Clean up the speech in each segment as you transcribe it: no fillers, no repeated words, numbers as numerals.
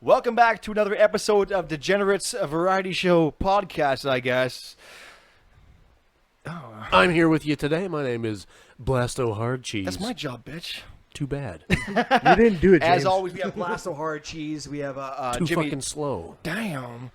Welcome back to another episode of Degenerates, a variety show podcast, I guess. Oh. I'm here with you today. My name is Blasto Hard Cheese. That's my job, bitch. Too bad. You didn't do it, James. As always, we have Blasto Hard Cheese. We have Too Jimmy. fucking slow. Damn.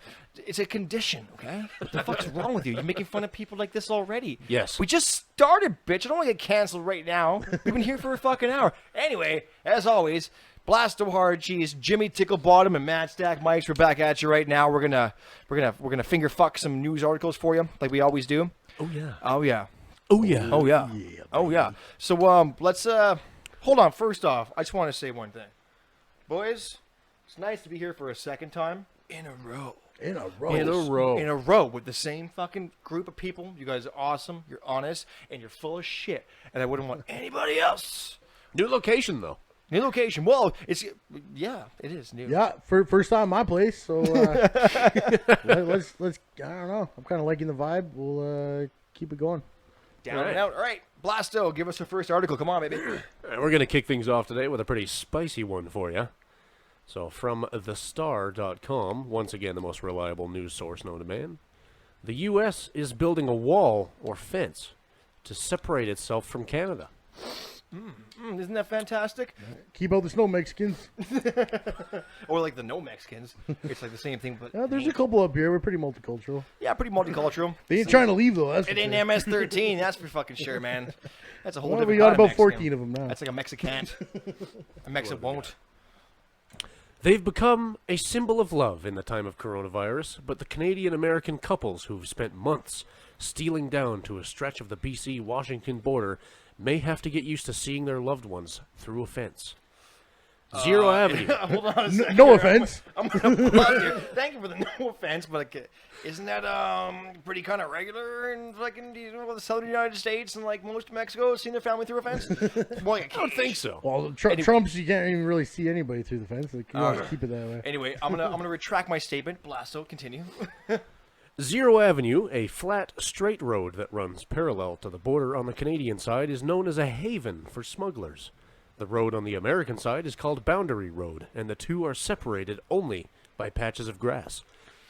It's a condition, okay? What the fuck's wrong with you? You're making fun of people like this already. Yes. We just started, bitch. I don't want to get canceled right now. We've been here for a fucking hour. Anyway, as always, Blasto Hard Cheese, Jimmy Ticklebottom, and Mad Stack Mics. We're back at you right now. We're gonna finger fuck some news articles for you, like we always do. Oh yeah. Oh yeah. Oh yeah. Oh yeah. Oh yeah. So let's hold on. First off, I just want to say one thing, boys. It's nice to be here for a second time in a row. In a row. In a row with the same fucking group of people. You guys are awesome. You're honest, and you're full of shit. And I wouldn't want anybody else. New location though. New location. Well, it is new. Yeah, first time at my place. So let's. I don't know. I'm kind of liking the vibe. We'll keep it going. Down and out. All right, Blasto, give us the first article. Come on, baby. We're gonna kick things off today with a pretty spicy one for you. So from thestar.com, once again the most reliable news source known to man, the U.S. is building a wall or fence to separate itself from Canada. Isn't that fantastic? Keep out the snow Mexicans. Or like the no Mexicans. It's like the same thing, but There's a couple up here. We're pretty multicultural. yeah, pretty multicultural. They ain't trying to leave though. That's It for ain't sure. MS-13, that's for fucking sure, man. That's a whole Well, different we got kind of about 14 Mexican. of them now. That's like a Mexicant. A Mexican won't. They've become a symbol of love in the time of coronavirus, but the Canadian-American couples who've spent months stealing down to a stretch of the BC-Washington border may have to get used to seeing their loved ones through a fence. Zero Avenue. Hold on a second. No offense. I'm gonna pause here. Thank you for the no offense, but isn't that pretty kind of regular in fucking the southern United States and like most of Mexico, seeing their family through a fence? More like a I don't cage. think so. Well, Anyway. Trump's, you can't even really see anybody through the fence. Like, you want to keep it that way. Anyway, I'm gonna retract my statement. Blasto, continue. Zero Avenue, a flat, straight road that runs parallel to the border on the Canadian side, is known as a haven for smugglers. The road on the American side is called Boundary Road, and the two are separated only by patches of grass.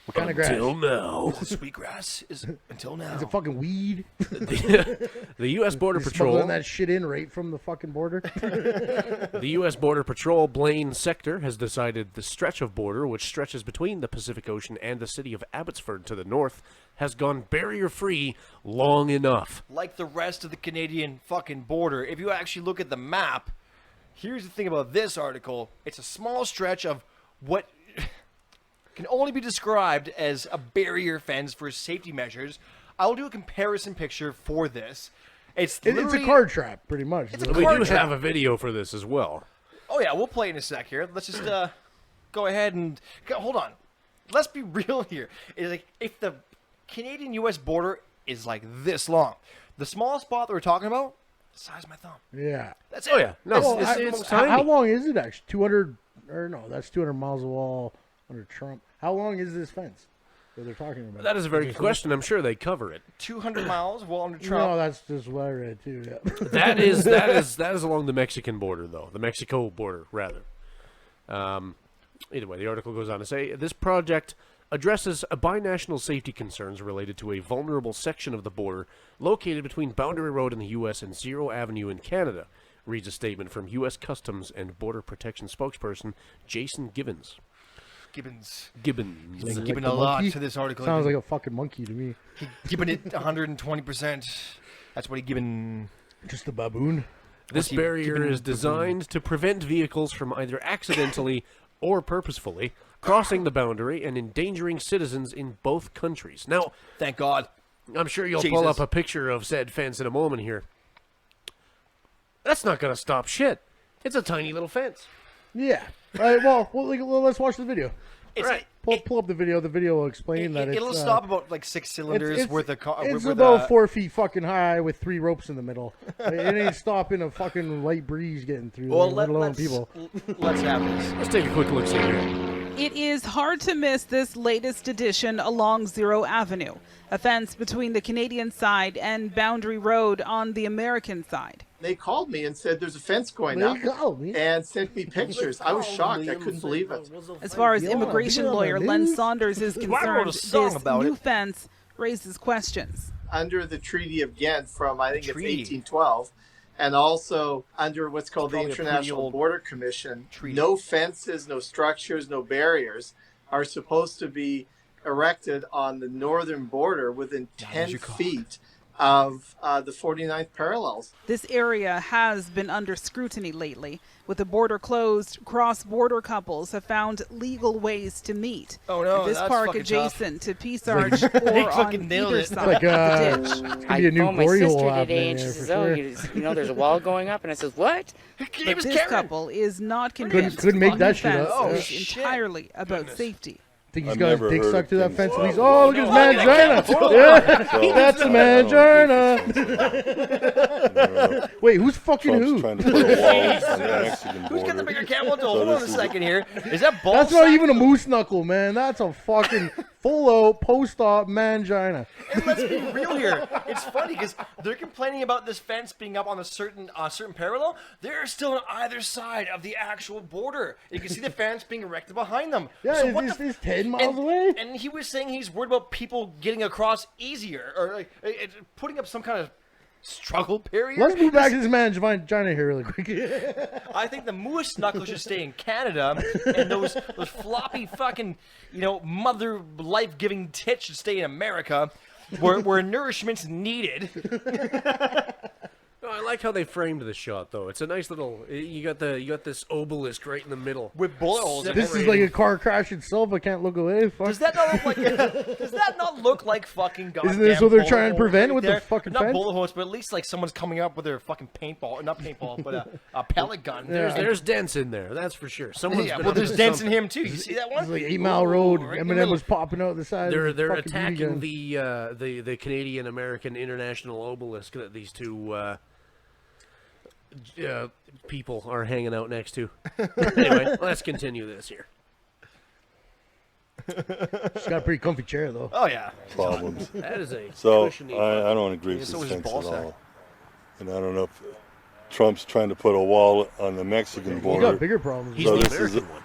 What kind of grass? Until now. Sweetgrass is until now. Is it fucking weed? The U.S. Border Patrol... Smuggling that shit in right from the fucking border. The U.S. Border Patrol Blaine sector has decided the stretch of border, which stretches between the Pacific Ocean and the city of Abbotsford to the north, has gone barrier-free long enough. Like the rest of the Canadian fucking border, if you actually look at the map, here's the thing about this article. It's a small stretch of what can only be described as a barrier fence for safety measures. I'll do a comparison picture for this. It's It's literally... a car trap, pretty much. It's a We car do trap. have a video for this as well. Oh, yeah, we'll play in a sec here. Let's just go ahead and... Hold on. Let's be real here. It's like, if the Canadian-U.S. border is like this long, the small spot that we're talking about, the size of my thumb. Yeah. That's it. Oh, yeah. No, That's- it's- that's it's most- tiny. How long is it actually? 200, or no, that's 200 miles of wall under Trump. How long is this fence that they're talking about? That is a very good question. I'm sure they cover it. 200 miles, well under No, Trump. that's just what I read too. Yeah. That is along the Mexican border, though. The Mexico border, rather. Either way, the article goes on to say, this project addresses binational safety concerns related to a vulnerable section of the border located between Boundary Road in the U.S. and Zero Avenue in Canada, reads a statement from U.S. Customs and Border Protection spokesperson Jason Gibbons. Gibbons. Gibbons. He's Like giving the a lot monkey? to this article. Sounds like a fucking monkey to me. Giving it 120%. That's what he given. Just a baboon. This he barrier given is designed to prevent vehicles from either accidentally or purposefully crossing the boundary and endangering citizens in both countries. Now, Thank God. I'm sure you'll pull Jesus. up a picture of said fence in a moment here. That's not going to stop shit. It's a tiny little fence. Yeah. All right. Well, let's watch the video. It's Right. Pull up the video. The video will explain that it'll it's, stop about like 6 cylinders it's worth of car. It's with, about 4 feet fucking high with 3 ropes in the middle. It ain't stopping a fucking light breeze getting through Well, there, let alone let's, people. let's have this. Let's take a quick look see here. It is hard to miss this latest addition along Zero Avenue, a fence between the Canadian side and Boundary Road on the American side. They called me and said there's a fence going There up you go, man. and sent me pictures. I was shocked. I couldn't believe it. As far as Yeah, immigration be on the lawyer Len news. Saunders is I wrote concerned, a song this about new it. fence raises questions. Under the Treaty of Ghent from, I think Treaty. it's 1812, and also under what's called the Probably a pretty International old Border Commission, treaty. no fences, no structures, no barriers are supposed to be erected on the northern border within 10 feet of the 49th parallels. This area has been under scrutiny lately. With the border closed, cross-border couples have found legal ways to meet. Oh, no, This that's park fucking tough. adjacent to Peace Arch or on fucking nailed either it. side Like, of the ditch. It's I gonna be a new phoned my glory hole sister happening today, and she there says, for "Oh, sure. you know, there's a wall going up," and I says, "What?" He was This Karen. couple is not convinced. couldn't make the that new shit fence up. Oh, is shit. entirely about safety. Think he's I've got his never dick heard stuck of to that things- fence. And he's, oh, look at his mangina. Yeah, that's a mangina. Wait, who's fucking Trump's who? trying to put a wall on the Mexican Who's got the border. bigger camel toe? So Hold on a this is- second here. Is that ball That's not sack? even a moose knuckle, man. That's a fucking full-out post-op mangina. And let's be real here. It's funny because they're complaining about this fence being up on a certain parallel. They're still on either side of the actual border. You can see the fence being erected behind them. Yeah, So it's, what it's, the- it's 10 miles and, away. and he was saying he's worried about people getting across easier or like putting up some kind of struggle barrier. Let's move back to this mangina here really quick. I think the moose knuckle should stay in Canada, and those floppy fucking, mother life-giving tits should stay in America, where nourishment's needed. No, I like how they framed the shot, though. It's a nice little. You got this obelisk right in the middle. With bullet holes in it. This is like a car crash itself. I can't look away. Fuck. Does that not look like? Does that not look like fucking goddamn? Isn't this what they're bullet trying to holes prevent right with the there? fucking Not fence? bullet holes, but at least like someone's coming up with their fucking paintball, not paintball, but a pellet gun. There's dents in there, that's for sure. Someone's Yeah, been well, up to there's dents in something. him too. You see that one? It's like 8 Mile Road. right in the Eminem middle. was popping out the side. They're of the fucking attacking BB gun. the Canadian American International Obelisk that these two people are hanging out next to. Anyway, let's continue this here. She's got a pretty comfy chair though. Oh yeah. Problems. That is a So cushiony. I don't agree Yeah, with so this is his fence ball at sack. all. And I don't know if Trump's trying to put a wall on the Mexican You border. got bigger problems. He's So the this is American one.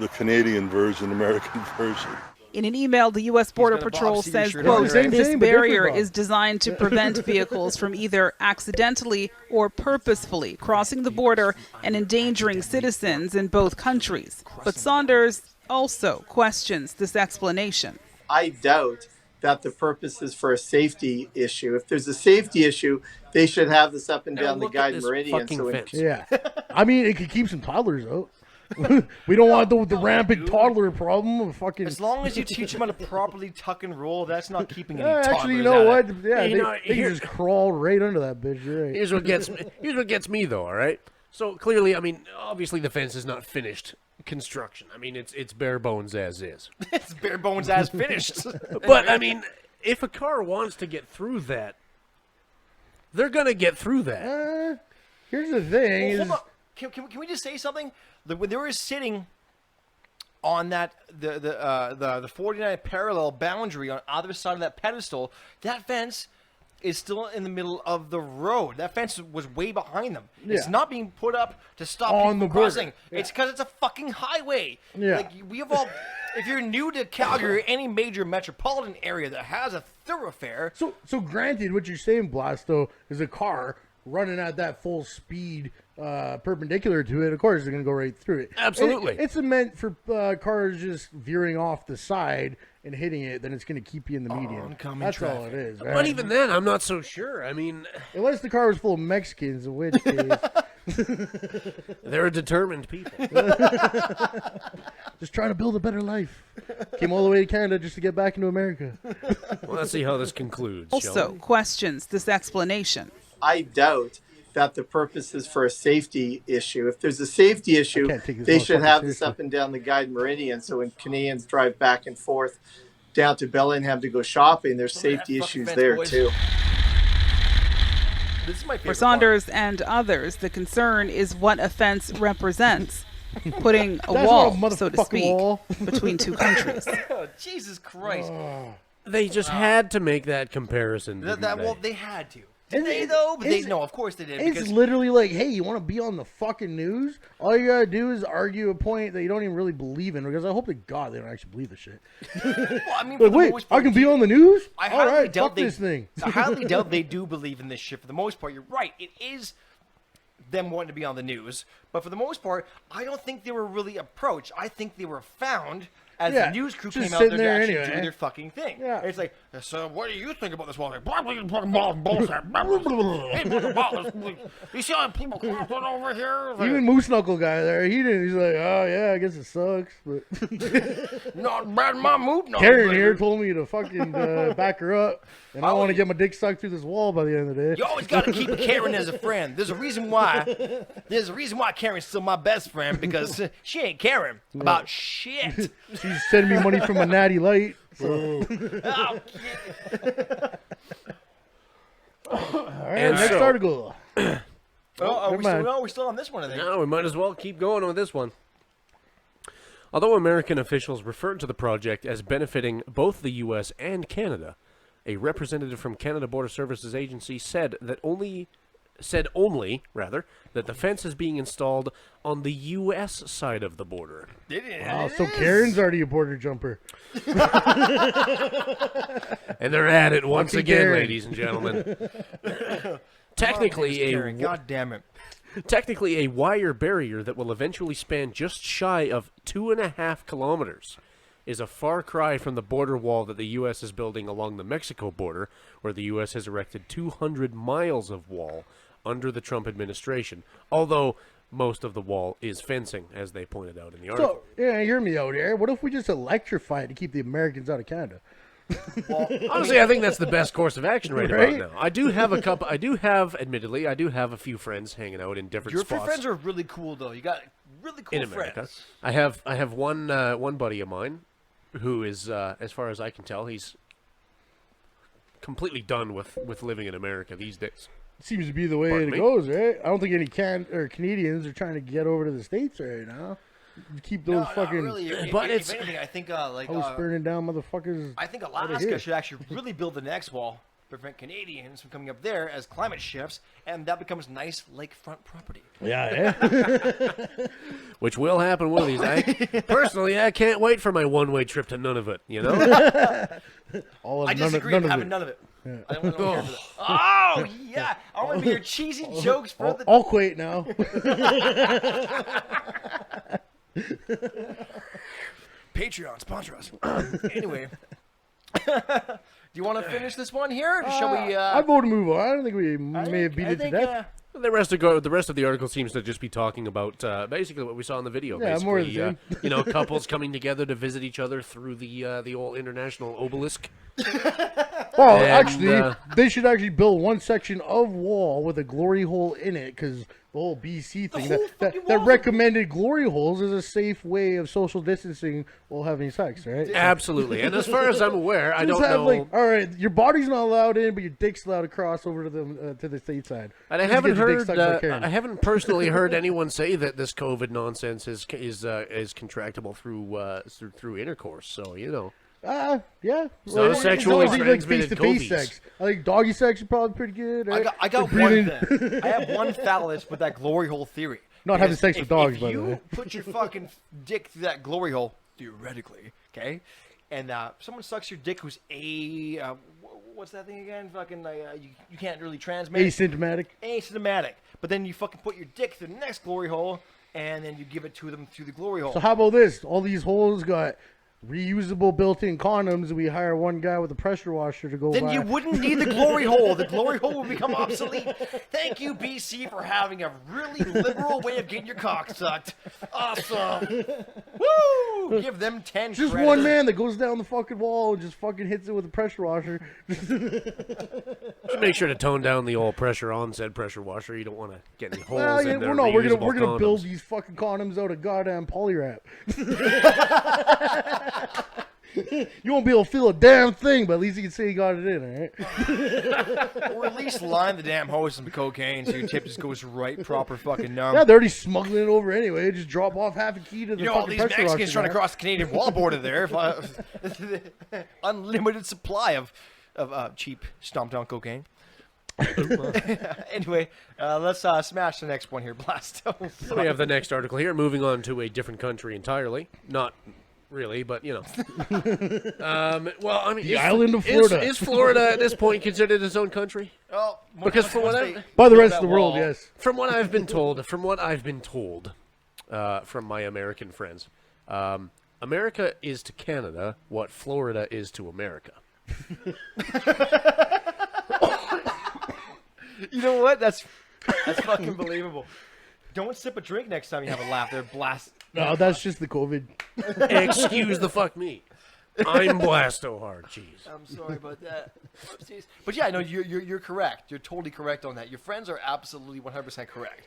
the Canadian version, American version. In an email, the U.S. Border got a Bob Patrol Seger says, shirt quote, on, right? Same this thing, but barrier different, Bob. is designed to prevent vehicles from either accidentally or purposefully crossing the border and endangering citizens in both countries. But Saunders also questions this explanation. I doubt that the purpose is for a safety issue. If there's a safety issue, they should have this up and Now down the look at guide this meridian. fucking So fence. Yeah, I mean it could keep some toddlers out. We don't want the rampant toddler problem of fucking. As long as you teach them how to properly tuck and roll, that's not keeping any Actually, you toddlers know at what? it. Yeah, You they, know, they here- can just crawl right under that bitch. You're right. Here's what gets me though. All right. So clearly, I mean, obviously the fence is not finished construction. I mean, it's bare bones as is. It's bare bones as finished. But I mean, if a car wants to get through that, they're gonna get through that. Here's the thing: Well, is hold on. Can we just say something? When they were sitting on that the 49 parallel boundary on either side of that pedestal, that fence is still in the middle of the road. That fence was way behind them. It's Yeah. not being put up to stop On people the from border. crossing. It's because it's a fucking highway. Yeah. Like we have all. If you're new to Calgary or any major metropolitan area that has a thoroughfare, so granted, what you're saying, Blasto, is a car running at that full speed, perpendicular to it. Of course, they're gonna go right through it. Absolutely. It's meant for cars just veering off the side and hitting it. Then it's gonna keep you in the median. oncoming That's all traffic. it is. Right? But even then, I'm not so sure. I mean, Unless the car was full of Mexicans, in which case, they're a determined people. just trying to build a better life. Came all the way to Canada just to get back into America. Well, let's see how this concludes. shall Also we? questions this explanation. I doubt that the purpose is for a safety issue. If there's a safety issue, can't take this they should motherfucker have this seriously. up and down the guide meridian. So when Canadians drive back and forth down to Bellingham to go shopping, there's Look at that safety fucking issues fence, there boys. too. this is my favorite For part. Saunders and others, the concern is what a fence represents, putting a That's wall, not a so to motherfucking speak, wall. between two countries. Oh, Jesus Christ. They just had to make that comparison. didn't Well, they? they had to. Did they though? But they no, of course they did. It's Because literally like, hey, you want to be on the fucking news? All you gotta do is argue a point that you don't even really believe in. Because I hope to God they don't actually believe this shit. well, I mean, for Like, the wait, most part, I can be on the news? I All highly right, doubt fuck they. this thing. I highly doubt they do believe in this shit. For the most part, you're right. It is them wanting to be on the news, but for the most part, I don't think they were really approached. I think they were found as Yeah, the news crew just came out there to sitting there actually anyway. do their fucking thing. Yeah. And it's like, so what do you think about this wall? Like, blah, blah, blah, blah, bullshit. Blah, blah, blah. Hey, blah, blah, blah. You see all the people crossing over here? Like, Even Moose Knuckle guy there, he didn't. He's like, oh yeah, I guess it sucks, but not bad, my mood. No, Karen here told me to fucking back her up, and I want to get my dick sucked through this wall by the end of the day. You always got to keep Karen as a friend. There's a reason why. There's a reason why Karen's still my best friend, because she ain't caring about shit. She's sending me money from a natty light. So. Oh, All right, And next so- article. we're still on this one, I think. No, we might as well keep going with this one. Although American officials referred to the project as benefiting both the U.S. and Canada, a representative from Canada Border Services Agency said only that the fence is being installed on the U.S. side of the border. Wow, so Karen's already a border jumper. And they're at it once Fucking again, Karen. ladies and gentlemen. Technically, Karen, God damn it. Technically, a wire barrier that will eventually span just shy of 2.5 kilometers is a far cry from the border wall that the U.S. is building along the Mexico border, where the U.S. has erected 200 miles of wall under the Trump administration, although most of the wall is fencing, as they pointed out in the article. So, yeah, hear me out here. What if we just electrify it to keep the Americans out of Canada? Honestly, I think that's the best course of action right Right? about now. Admittedly, I do have a few friends hanging out in different Your spots. friends are really cool, though. You got really cool in America. friends. I have one buddy of mine who is, as far as I can tell, he's completely done with living in America these days. Seems to be the way Pardon it me? goes, right? I don't think any Canadians are trying to get over to the States right now. Keep those fucking Not really. But if it's- anything, I think house burning down motherfuckers. I think outta Alaska here. should actually really build the next wall, prevent Canadians from coming up there as climate shifts, and that becomes nice lakefront property. Yeah, Which will happen one of these. Personally, I can't wait for my one-way trip to Nunavut, you know? All of I none, disagree none with of having it. none of it. I don't want to hear that. Oh, yeah. I want to be your cheesy jokes for the... I'll quit now. Patreon, sponsor us. Anyway. Do you want to finish this one here? Shall we... I vote to move on. I don't think we may have beat it to death. The rest of the article seems to just be talking about basically what we saw in the video. Yeah, more of the Basically, couples coming together to visit each other through the old international obelisk. Well, And, actually, they should actually build one section of wall with a glory hole in it, because the whole BC thing, whole that fucking wall. recommended glory holes is a safe way of social distancing while having sex, right? Absolutely. And as far as I'm aware, I Just don't have, know. like, all right, your body's not allowed in, but your dick's allowed to cross over to the state side. And I Just haven't get your dick heard. sucked by Karen. I haven't personally heard anyone say that this COVID nonsense is contractable through intercourse. So Yeah. It's not a It's sexually always like transmitted face-to-face COVID. sex. I think doggy sex is probably pretty good. Right? I got Like one breathing- thing. I have one phallus with that glory hole theory. Not having Because sex with dogs, if by the you way. put your fucking dick through that glory hole, theoretically, okay, and someone sucks your dick who's what's that thing again? Fucking, you can't really transmit. Asymptomatic. Asymptomatic. But then you fucking put your dick through the next glory hole, and then you give it to them through the glory hole. So how about this? All these holes got reusable built-in condoms, and we hire one guy with a pressure washer to go Then by. you wouldn't need the glory hole. The glory hole would become obsolete. Thank you, BC, for having a really liberal way of getting your cock sucked. Awesome. Woo! Give them 10 Just credit. one man that goes down the fucking wall and just fucking hits it with a pressure washer. Just make sure to tone down the old pressure on said pressure washer. You don't want to get any holes Well, yeah, in there. we're gonna build these fucking condoms out of goddamn polywrap. You won't be able to feel a damn thing, but at least you can say you got it in, all right? Or at least line the damn hose with some cocaine so your tip just goes right proper fucking numb. Yeah, they're already smuggling it over anyway. Just drop off half a key to the You know, all fucking these pressure Mexicans washer trying to guy. cross the Canadian wall border there. Unlimited supply of cheap stomped down cocaine. Anyway, let's smash the next one here, Blasto. We have the next article here. Moving on to a different country entirely. Not really, but you know. Well, I mean, The island of Florida. Is Florida at this point considered its own country? Oh, Because for what By the rest that of the world, wall. yes. From what I've been told, from my American friends, America is to Canada what Florida is to America. You know what? That's fucking believable. Don't sip a drink next time you have a laugh. They're blast. No, that's just the COVID. Excuse the fuck me. I'm Blasto hard. Jeez. I'm sorry about that. Whoopsies. But yeah, no, you're correct. You're totally correct on that. Your friends are absolutely 100% correct.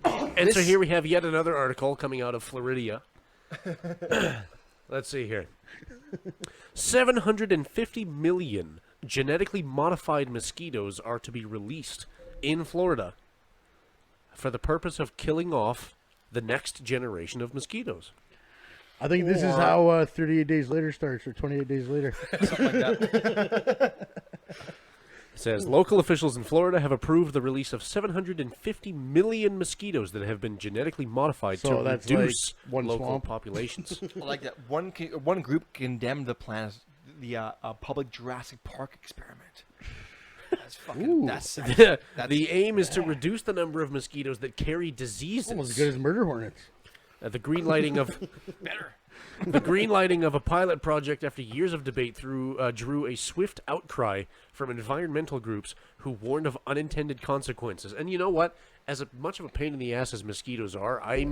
And so here we have yet another article coming out of Floridia. Let's see here. 750 million genetically modified mosquitoes are to be released in Florida for the purpose of killing off the next generation of mosquitoes. I think this is how 38 days later starts, or 28 days later. Something like that. It says local officials in Florida have approved the release of 750 million mosquitoes that have been genetically modified So to that's reduce like one local swamp. populations. I like that. One group condemned the plan as the public Jurassic Park experiment. That's fucking. That's The aim is to reduce the number of mosquitoes that carry diseases. Almost as good as murder hornets. The green lighting of the green lighting of a pilot project after years of debate drew a swift outcry from environmental groups who warned of unintended consequences. And you know what? As much of a pain in the ass as mosquitoes are, I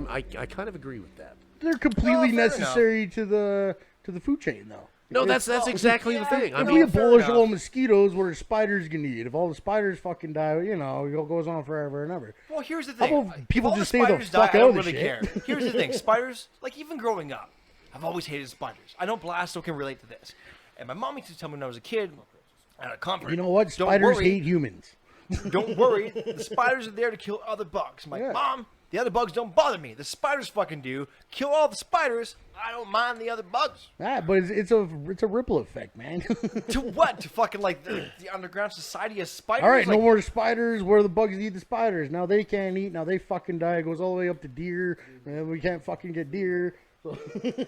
kind of agree with that. They're completely fair necessary to the food chain, though. No, that's exactly the thing. I If mean, we abolish fair all enough. mosquitoes, what are spiders gonna eat? If all the spiders fucking die, you know, it goes on forever and ever. Well, here's the How thing. about people If all just the stay the spiders fuck die, I out don't of really shit? care. Here's the thing. Spiders, like even growing up, I've always hated spiders. I know Blasto can relate to this. And my mom used to tell me when I was a kid at a conference. You know what? Don't Spiders worry, hate humans. Don't worry. The spiders are there to kill other bugs. I'm like, Yeah. Mom, the other bugs don't bother me. The spiders fucking do. Kill all the spiders. I don't mind the other bugs. Ah, but it's a ripple effect, man. To what? To fucking like the underground society of spiders? All right, like, no more spiders. Where the bugs eat the spiders. Now they can't eat. Now they fucking die. It goes all the way up to deer. And we can't fucking get deer.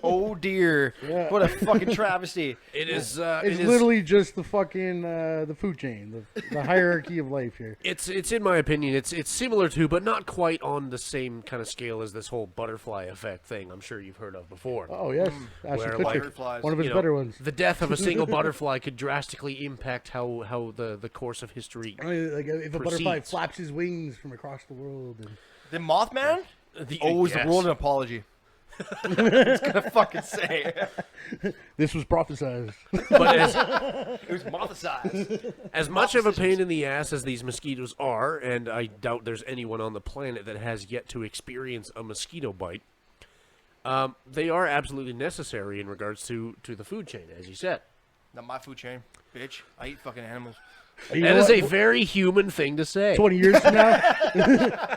Oh dear. Yeah. What a fucking travesty. it is. It's literally just the fucking the food chain, the hierarchy of life here. It's in my opinion, it's similar to, but not quite on the same kind of scale as this whole butterfly effect thing. I'm sure you've heard of before. Oh yes, Ashton Where, Kutcher, like, butterflies, one of his You know, better ones. The death of a single butterfly could drastically impact how the course of history. I mean, like if a butterfly proceeds. flaps his wings from across the world, and The Mothman The, owes the yes. world an apology. It's gonna fucking say. this was prophesized. But as, It was mothicized. as much of a pain in the ass as these mosquitoes are, and I doubt there's anyone on the planet that has yet to experience a mosquito bite, they are absolutely necessary in regards to the food chain, as you said. Not my food chain, bitch. I eat fucking animals. You That know is what? a very human thing to say. 20 years from now,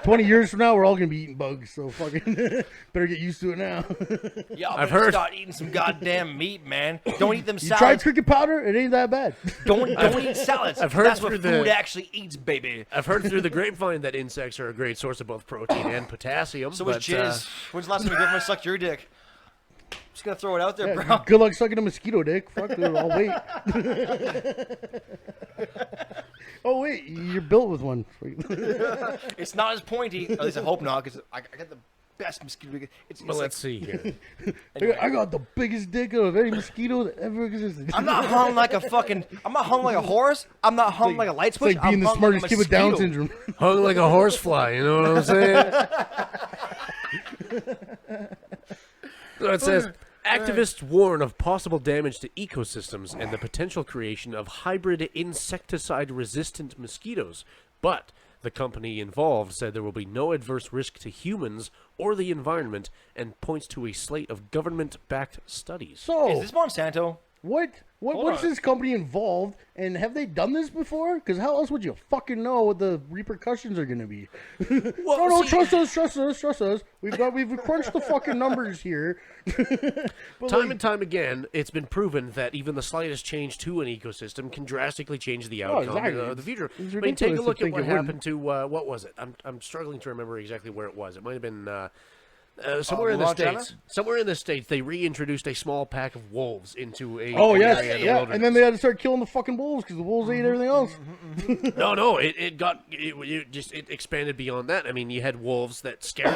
20 years from now, we're all gonna be eating bugs. So fucking better get used to it now. Yeah, I've better heard- start eating some goddamn meat, man. Don't eat them You tried salads. cricket powder? It ain't that bad. Don't eat salads. I've heard That's what through food the- actually eats, baby. I've heard through the grapevine that insects are a great source of both protein and potassium. So but, is jizz. When's the last time you ever sucked your dick? Just gonna throw it out there, Yeah, bro. good luck sucking a mosquito dick. Fuck it, I'll wait. Oh wait, you're built with one. It's not as pointy. At least I hope not, because I got the best mosquito dick. It's But like, let's see here. I got the biggest dick of any mosquito that ever existed. I'm not hung like a fucking. I'm not hung like a horse. I'm not hung like a light It's switch. like being I'm the hung smartest like a kid with Down mosquito. syndrome. Hung like a horsefly, you know what I'm saying? So it says, activists warn of possible damage to ecosystems and the potential creation of hybrid insecticide-resistant mosquitoes. But the company involved said there will be no adverse risk to humans or the environment and points to a slate of government-backed studies. So, Is this Monsanto? What's on. this company involved, and have they done this before? Because how else would you fucking know what the repercussions are going to be? Well, no, see- trust us. We've crunched the fucking numbers here. But Time and time again, it's been proven that even the slightest change to an ecosystem can drastically change the outcome exactly. of the future. It's I mean, take a ridiculous to look at think what it wouldn't. happened to what was it? I'm struggling to remember exactly where it was. It might have been somewhere in the Montana? states. Somewhere in the states, they reintroduced a small pack of wolves into a Oh an yes, area in the yeah, wilderness. and then they had to start killing the fucking wolves because the wolves ate everything else. No, it expanded beyond that. I mean, you had wolves that scared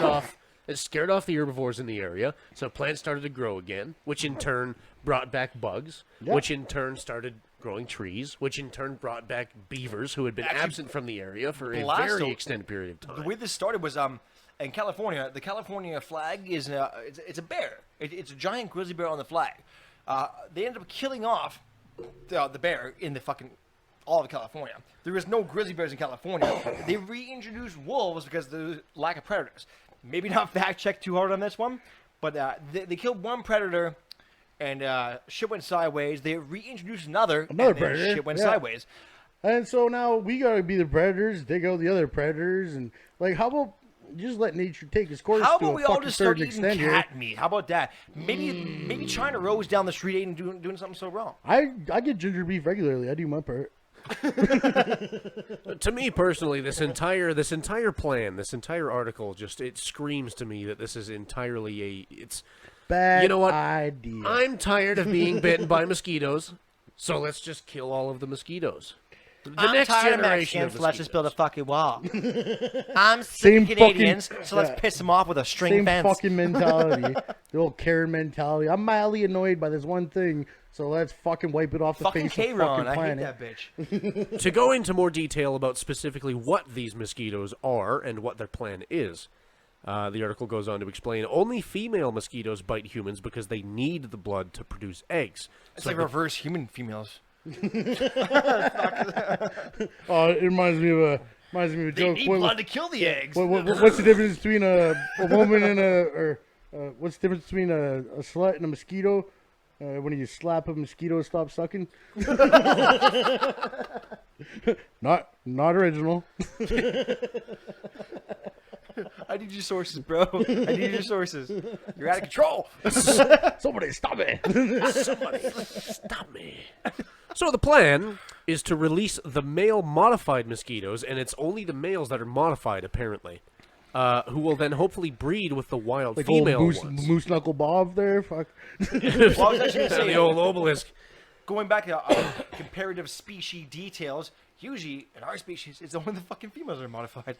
off the herbivores in the area, so plants started to grow again, which in turn brought back bugs, Yeah. which in turn started growing trees, which in turn brought back beavers who had been absent from the area for a Blasto- very extended period of The time. way this started was in California. The California flag is it's a bear. It's a giant grizzly bear on the flag. They ended up killing off the bear in the fucking all of California. There was no grizzly bears in California. They reintroduced wolves because of the lack of predators. Maybe not fact check too hard on this one, but they killed one predator and shit went sideways. They reintroduced another and then predator, shit went yeah. sideways. And so now we gotta be the predators, dig out the other predators, and like, how about just let nature take its course? How to about a we all fucking just start certain eating extent cat meat? How about that? Maybe China Rose down the street ain't doing something so wrong. I get ginger beef regularly. I do my part. To me personally, this entire plan, this entire article, it screams to me that this is entirely it's. Bad You know what? idea. I'm tired of being bitten by mosquitoes, so let's just kill all of the mosquitoes. The next generation of let's just build a mosquitoes. fucking wall. I'm sick Same of Canadians, fucking- so let's yeah. piss them off with a string Same fence. fucking mentality. The old Karen mentality. I'm mildly annoyed by this one thing, so let's fucking wipe it off the Fucking face of the K-Ron, fucking I hate planet. that bitch. To go into more detail about specifically what these mosquitoes are and what their plan is, the article goes on to explain only female mosquitoes bite humans because they need the blood to produce eggs. It's So like reverse human females. Oh, it reminds me of a They joke. need blood to kill the eggs. What's the difference between a woman and what's the difference between a slut and a mosquito? When you slap a mosquito, it stops sucking. Not original. I need your sources, bro. I need your sources. You're out of control. Somebody stop it. Stop me. So the plan is to release the male modified mosquitoes, and it's only the males that are modified, apparently, who will then hopefully breed with the wild Like female old ones. Moose Knuckle Bob there. Fuck. Well, I was actually going to say, the old obelisk. going back to comparative species details, usually in our species, it's only the fucking females that are modified.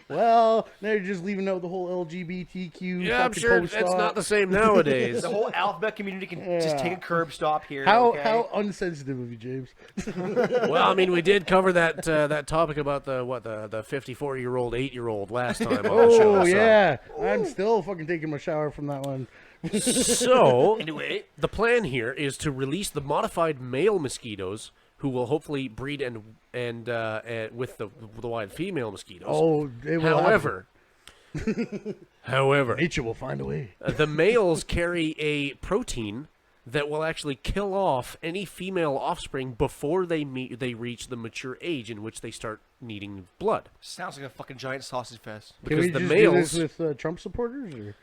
Well, now you're just leaving out the whole LGBTQ. Yeah, I'm fucking sure post that's op. not the same nowadays. The whole alphabet community can just take a curb stop here. How okay? unsensitive of you, James. Well, I mean, we did cover that topic about the 54-year-old, 8-year-old last time on the show. Oh so. yeah, I'm still fucking taking my shower from that one. So, Anyway, the plan here is to release the modified male mosquitoes, who will hopefully breed and with the wild female mosquitoes. Oh, it will However, nature will find a way. the males carry a protein that will actually kill off any female offspring before they reach the mature age in which they start needing blood. sounds like a fucking giant sausage fest. Can Because we the just males, do this with Trump supporters? Or?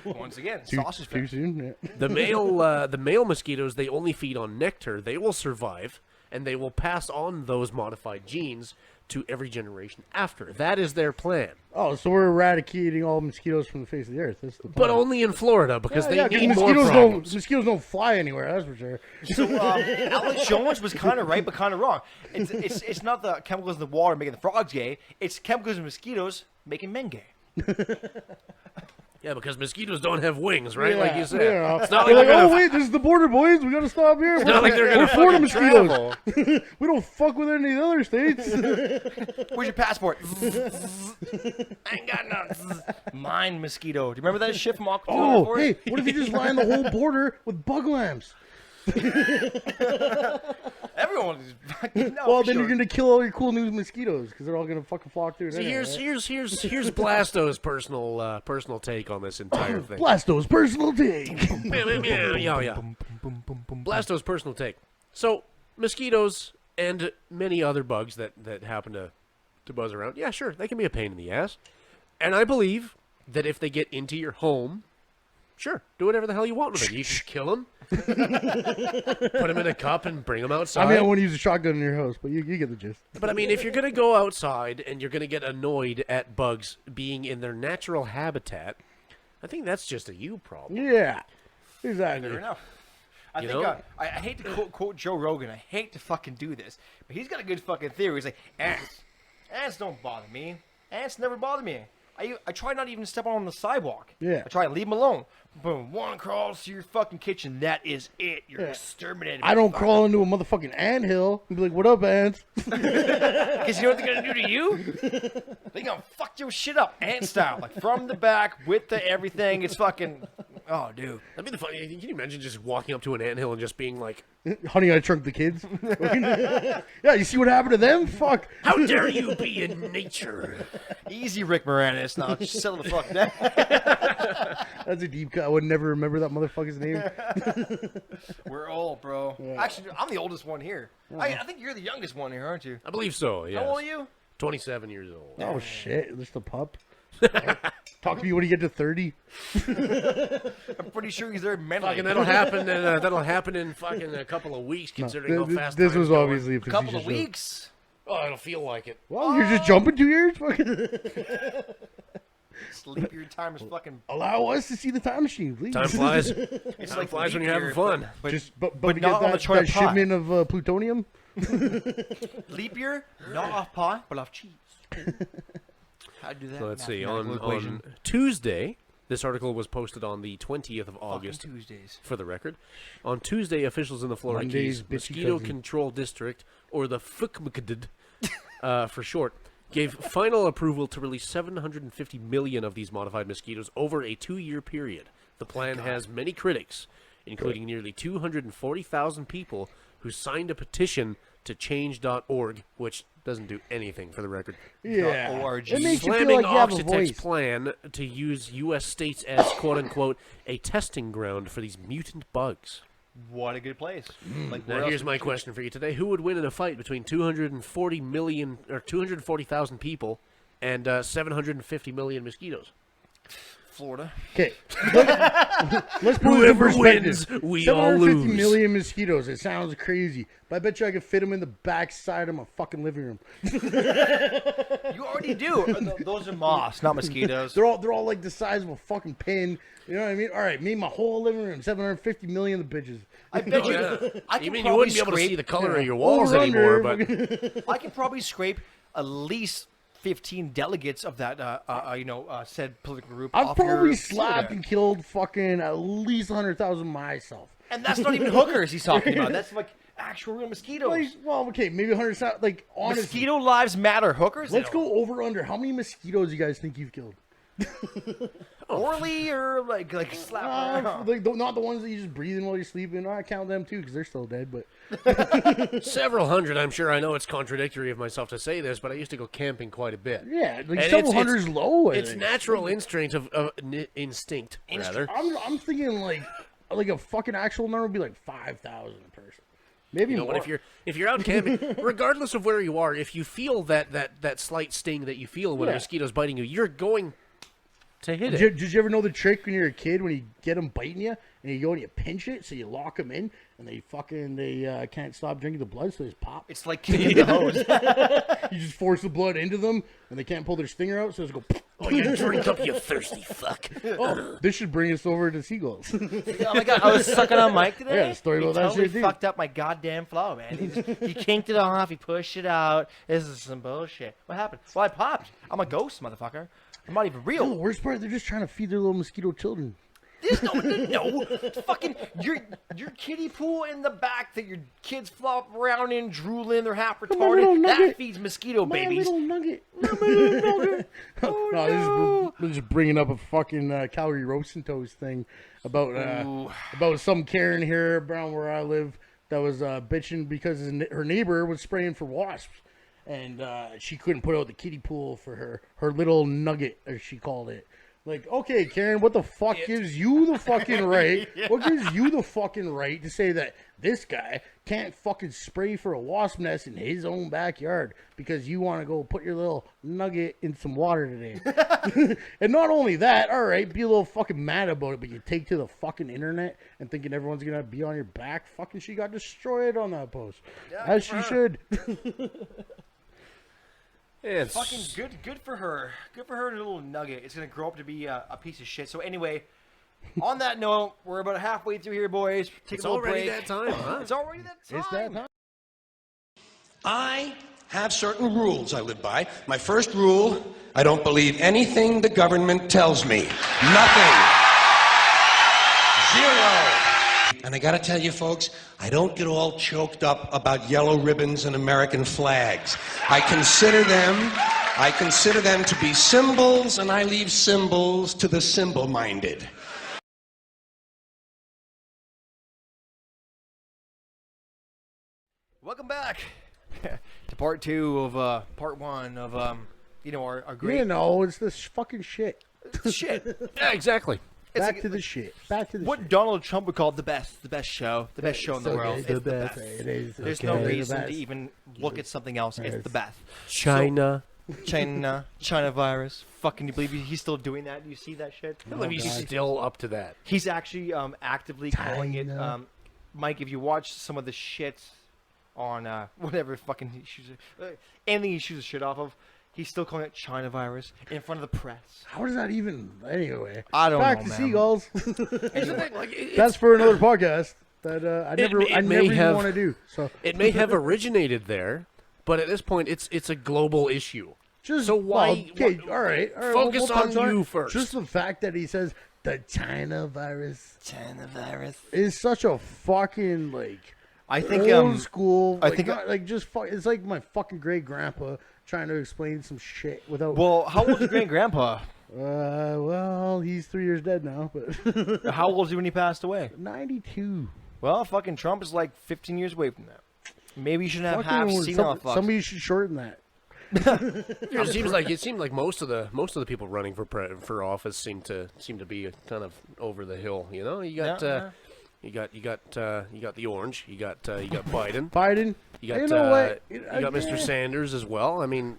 Once again, Too, sausage too fest. soon? Yeah. the male mosquitoes, they only feed on nectar. They will survive, and they will pass on those modified genes to every generation after. That is their plan. Oh, so we're eradicating all mosquitoes from the face of the earth. That's the plan. But only in Florida, because they need more problems. mosquitoes don't fly anywhere. That's for sure. So Alex Jones was kind of right, but kind of wrong. It's not the chemicals in the water making the frogs gay. It's chemicals in mosquitoes making men gay. Yeah, because mosquitoes don't have wings, right? Like you said. Yeah. It's not They're like they're oh gonna... wait, this is the border, boys. We gotta stop here. not like they're gonna we're Florida fucking mosquitoes. travel. We don't fuck with any of the other states. Where's your passport? I ain't got none. Mine mosquito. Do you remember that shit from Aqua? Oh, hey, what if you just line the whole border with bug lamps? Everyone is fucking. No, Well, for then sure. you're gonna kill all your cool new mosquitoes because they're all gonna fucking flock through. See, there, here's Blasto's personal take on this entire thing. Blasto's personal take. Yeah. Blasto's personal take. So, mosquitoes and many other bugs that happen to buzz around, yeah, sure, they can be a pain in the ass. And I believe that if they get into your home, sure, do whatever the hell you want with them. You can kill them, put them in a cup and bring them outside. I mean, I want to use a shotgun in your house, but you get the gist. But I mean, if you're going to go outside and you're going to get annoyed at bugs being in their natural habitat, I think that's just a you problem. Yeah, exactly. Fair enough. I You think know? I hate to quote Joe Rogan. I hate to fucking do this, but he's got a good fucking theory. He's like, ants don't bother me. Ants never bother me. I try not even to step on the sidewalk. Yeah. I try to leave them alone. Boom, one crawls to your fucking kitchen. That is it. You're exterminated. I don't crawl into a motherfucking anthill and be like, "What up, ants?" Because you know what they're gonna do to you? They're gonna fuck your shit up, ant style, like from the back with the everything. It's fucking. Oh, dude. That'd be the funny. Can you imagine just walking up to an anthill and just being like, Honey, I Shrunk the Kids. Yeah, you see what happened to them? Fuck. "How dare you be in nature?" Easy, Rick Moranis. Now just settle the fuck down. That's a deep cut. I would never remember that motherfucker's name. We're old, bro. Actually, I'm the oldest one here. I think you're the youngest one here, aren't you? I believe so. Yes. How old are you? 27 years old. Oh shit, just a pup. Talk to me when you get to 30. I'm pretty sure he's there mentally. Fucking that'll happen in fucking a couple of weeks, considering how fast This time's was going. obviously a A couple facetious of joke. weeks. Oh, it'll feel like it. Well, you're just jumping 2 years. Fucking Sleep your time is fucking. allow us to see the time machine, please. Time flies. It's Time like flies when leap you're having year, fun. But but but we not get on the that toilet pot. shipment of plutonium. leap year, not off pie, but off cheese. How do that? So let's see. mathematical equation? On Tuesday, this article was posted on the 20th of Fucking August. Tuesdays. For the record, on Tuesday, officials in the Florida Monday's Keys bitchy Mosquito cousin. Control District, or the FCMCD for short, gave final approval to release 750 million of these modified mosquitoes over a 2-year period. The plan has many critics, including nearly 240,000 people who signed a petition to change.org, which doesn't do anything for the record. Yeah. .org. It makes you feel Slamming like you have a Oxitec's voice. plan to use U.S. states as quote-unquote a testing ground for these mutant bugs. What a good place. Like, where Now, else here's would my you- question for you today: who would win in a fight between 240,000 people and 750 million mosquitoes? Florida. Okay. Let's put it in Whoever perspective. wins, we all 750 lose. million mosquitoes. It sounds crazy, but I bet you I could fit them in the back side of my fucking living room. You already do. Those are moths, not mosquitoes. They're all like the size of a fucking pin. You know what I mean? All right, me my whole living room, 750 million of the bitches. I bet you. I You can mean you probably wouldn't be able to see scrape. the color of your walls Over, anymore, under, but I can probably scrape at least 15 delegates of that, said political group. I've off probably your slapped Florida. and killed fucking at least 100,000 myself. And that's not even hookers he's talking about. That's like actual real mosquitoes. Like, well, okay, maybe 100,000. Like, honestly, Mosquito lives matter. Hookers. let's go over under. How many mosquitoes you guys think you've killed? orally or like slap. Like, not the ones that you just breathe in while you're sleeping. I count them too because they're still dead. But several hundred. I'm sure. I know it's contradictory of myself to say this, but I used to go camping quite a bit. yeah, like And several it's- hundred's low. I It's think. natural instinct instinct rather. I'm thinking like a fucking actual number would be like 5,000 a person. Maybe You know, more. but if you're out camping, regardless of where you are, if you feel that slight sting that you feel when a Yeah. mosquito's biting you, you're going to hit Did it. you ever know the trick when you're a kid when you get them biting you and you go and you pinch it so you lock them in and they can't stop drinking the blood so they just pop. It's like kicking the hose. You just force the blood into them and they can't pull their stinger out so it's go. Oh, you drink up, you thirsty fuck. Oh, this should bring us over to seagulls. Oh my god, I was sucking on Mike today. I got a story He about that totally shit, too. fucked up my goddamn flow, man. He kinked it off. He pushed it out. This is some bullshit. What happened? Well, I popped. I'm a ghost, motherfucker. I'm not even The real. worst part, they're just trying to feed their little mosquito children. They There's no. Fucking your kiddie pool in the back that your kids flop around in, drool in. They're half retarded. That feeds mosquito babies. My little nugget. My little nugget. No, this is bringing up a fucking calorie roast and toast thing about some Karen here around where I live that was bitching because her neighbor was spraying for wasps. And she couldn't put out the kiddie pool for her little nugget, as she called it. Like, okay, Karen, what the fuck gives you the fucking right? What gives you the fucking right to say that this guy can't fucking spray for a wasp nest in his own backyard because you want to go put your little nugget in some water today? And not only that, all right, be a little fucking mad about it, but you take to the fucking internet and thinking everyone's going to be on your back. Fucking she got destroyed on that post. As she should. It's fucking good for her. Good for her and a little nugget. It's gonna grow up to be a piece of shit. So anyway, on that note, we're about halfway through here, boys. Take a little break. That time, huh? It's already that time. It's that time. I have certain rules I live by. My first rule, I don't believe anything the government tells me. Nothing. Zero. And I gotta tell you folks, I don't get all choked up about yellow ribbons and American flags. I consider them to be symbols, and I leave symbols to the symbol-minded. Welcome back to part 2 of part 1 of our great It's this fucking shit. shit. Yeah, exactly. Back to the shit. What Donald Trump would call the best show in the world. It's the best. It is. There's no reason to even look at something else. It's the best. China virus. Fucking, you believe he's still doing that? Do you see that shit? I believe he's still up to that. He's actually actively calling it. Mike, if you watch some of the shit on whatever fucking anything he shoots the shit off of, he's still calling it China virus in front of the press. How does that even? Anyway, I don't back know, to man. seagulls. Anyway, That's for another podcast that I never even want to do. So it may have originated there, but at this point, it's a global issue. So why? All right. Focus on you first. Just the fact that he says the China virus is such a fucking I think old school. I think it's like my fucking great grandpa trying to explain some shit without. Well, how old is your great grandpa? Well, he's 3 years dead now, but How old was he when he passed away? 92. Well, fucking Trump is like 15 years away from that. Maybe you shouldn't have half senile fucks. Somebody should shorten that. It seemed like most of the people running for office seem to be kind of over the hill. You know, you got you got the orange. You got Biden. Biden. You got You know what? you got Mr. Sanders as well. I mean,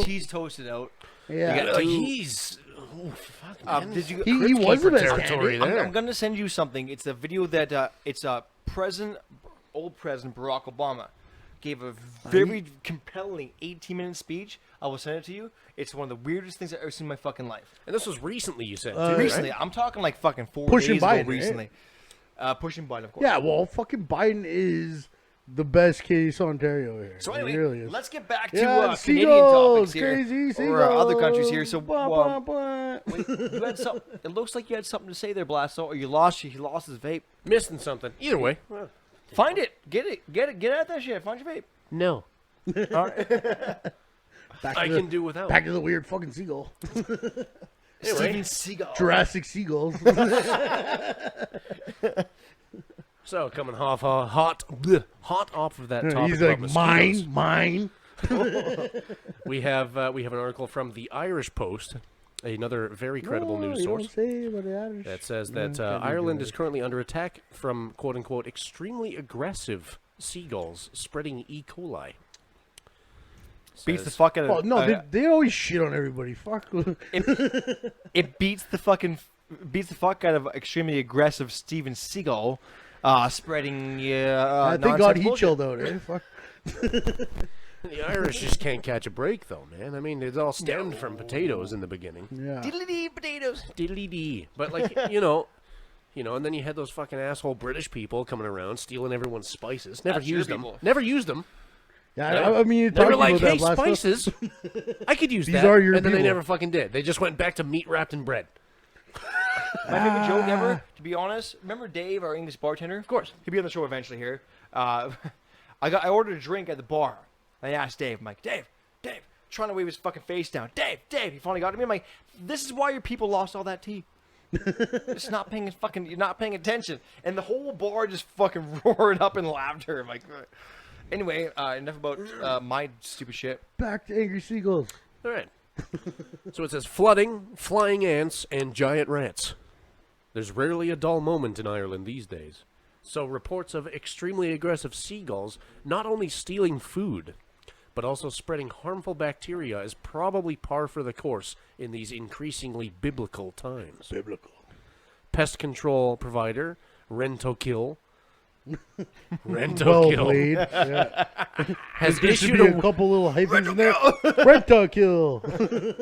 he's toasted out. Yeah. He's Did you? He was the best territory candidate. there. I'm gonna send you something. It's a video that old President Barack Obama gave a very compelling 18-minute speech. I will send it to you. It's one of the weirdest things I've ever seen in my fucking life. And this was recently, you said, too, Recently, right? I'm talking like fucking 4 Pushing days Biden, ago recently. Pushing Biden, of course. Yeah, well, fucking Biden is the best case Ontario here. So It anyway, really is. let's get back to Yeah, Canadian seagulls, topics here, crazy or other seagulls. countries here. So, Blah, blah, blah. wait, you had some. It looks like you had something to say there, Blasto, or he lost his vape. Missing something. Either way. Find it, get at that shit. Find your vape. No. All right. I can do without. Back to the weird fucking seagull. Steven Seagal. Jurassic seagulls. So coming hot off of that topic. He's about like, mosquitoes, mine. We have an article from the Irish Post, another very credible news source, that says that Ireland is currently under attack from "quote unquote" extremely aggressive seagulls spreading E. coli. Beats the fuck out of. Oh no, they always shit on everybody. Fuck. It beats the fuck out of extremely aggressive Steven Seagal, spreading. Thank God he chilled out. Fuck. The Irish just can't catch a break, though, man. I mean, it all stemmed from potatoes in the beginning. Yeah. Diddly-dee potatoes. Diddly-dee. But, like, you know, and then you had those fucking asshole British people coming around stealing everyone's spices. Never used them. Never used them. Yeah, I mean, they were like, about hey, that spices, I could use These that. are your and then they people. never fucking did. They just went back to meat wrapped in bread. My favorite joke ever, to be honest. Remember Dave, our English bartender? Of course. He'll be on the show eventually here. I ordered a drink at the bar. I asked Dave, I'm like, Dave, trying to wave his fucking face down. Dave. He finally got to me. I'm like, this is why your people lost all that tea. It's not paying you're not paying attention. And the whole bar just fucking roared up in laughter. I'm like, anyway, enough about my stupid shit. Back to Angry Seagulls. All right. So it says flooding, flying ants, and giant rats. There's rarely a dull moment in Ireland these days. So reports of extremely aggressive seagulls not only stealing food, but also spreading harmful bacteria is probably par for the course in these increasingly biblical times. Pest control provider Rentokil Well played. Yeah. has There should issued be a a couple little hyphens in there. Rent-a-kill.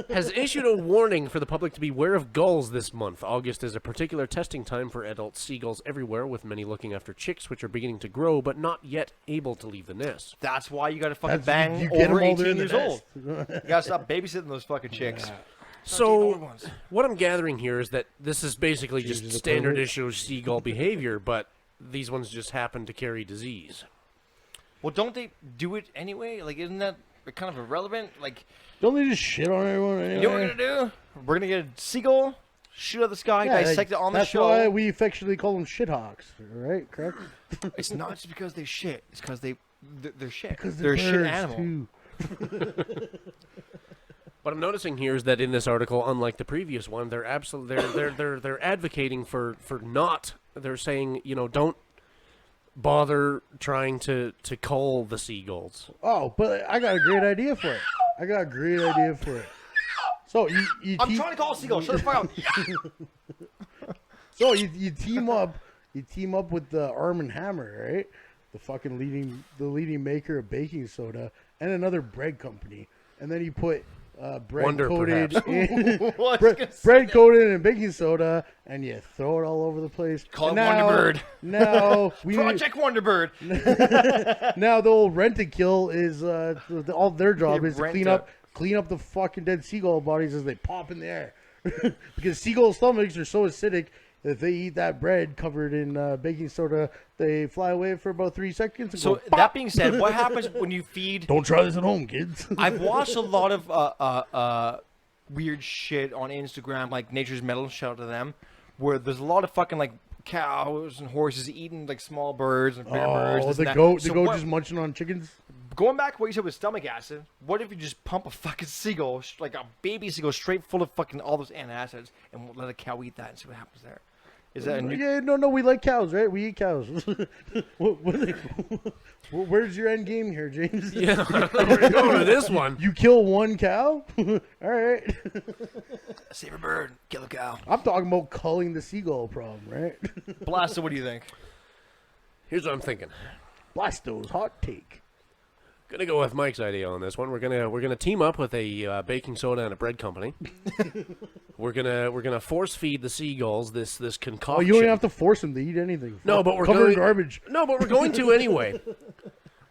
has issued a warning for the public to beware of gulls this month. August is a particular testing time for adult seagulls everywhere, with many looking after chicks which are beginning to grow but not yet able to leave the nest. That's why you gotta fucking That's- bang you get 'em over while they're 18 in the years old. nest. You gotta stop babysitting those fucking chicks. So, what I'm gathering here is that this is basically Jesus, just a standard pervert. issue seagull behavior, but these ones just happen to carry disease. Well, don't they do it anyway? Like, isn't that kind of irrelevant? Like, Don't they just shit on everyone anyway? you know what we're gonna do? We're gonna get a seagull, shoot out of the sky, dissect it on the that's show. why we affectionately call them shithawks, right? Correct? It's not just because they shit. It's because they're shit. Because they're a they're shit birds, animal. too. What I'm noticing here is that in this article, unlike the previous one, they're they're advocating for not. They're saying, you know, don't bother trying to cull the seagulls. Oh, but I got a great idea for it. So I'm trying to call a seagull. Shut the fuck up. So you team up with the Arm and Hammer, right? The fucking leading maker of baking soda and another bread company, and then you put bread Wonder, coated perhaps. in Well, I was gonna say bread coated in baking soda, and you throw it all over the place. Call And it Wonderbird. Now Project Wonderbird. now the old Rent-a-Kill is all their job They is to rent clean up the fucking dead seagull bodies as they pop in the air, because seagull stomachs are so acidic that if they eat that bread covered in baking soda, they fly away for about 3 seconds. And So go, that being said, what happens when you feed? don't try this at home, kids. I've watched a lot of weird shit on Instagram, like Nature's Metal, shout out to them, where there's a lot of fucking like cows and horses eating like small birds and bigger birds. Oh, this the and that. goat So just munching on chickens. going back to what you said with stomach acid, what if you just pump a fucking seagull, like a baby seagull, straight full of fucking all those antacids, and let a cow eat that and see what happens there? Is that a new? Yeah, no, we like cows, right? We eat cows. Where's your end game here, James? Yeah, we're going to this one. You kill one cow? All right. Save a bird, kill a cow. I'm talking about culling the seagull problem, right? Blaster, what do you think? Here's what I'm thinking. Blasto's hot take. Gonna go with Mike's idea on this one. We're gonna team up with a baking soda and a bread company. we're gonna force feed the seagulls this concoction. Oh, you don't even have to force them to eat anything. No, but we're covered going in garbage. No, but we're going to anyway.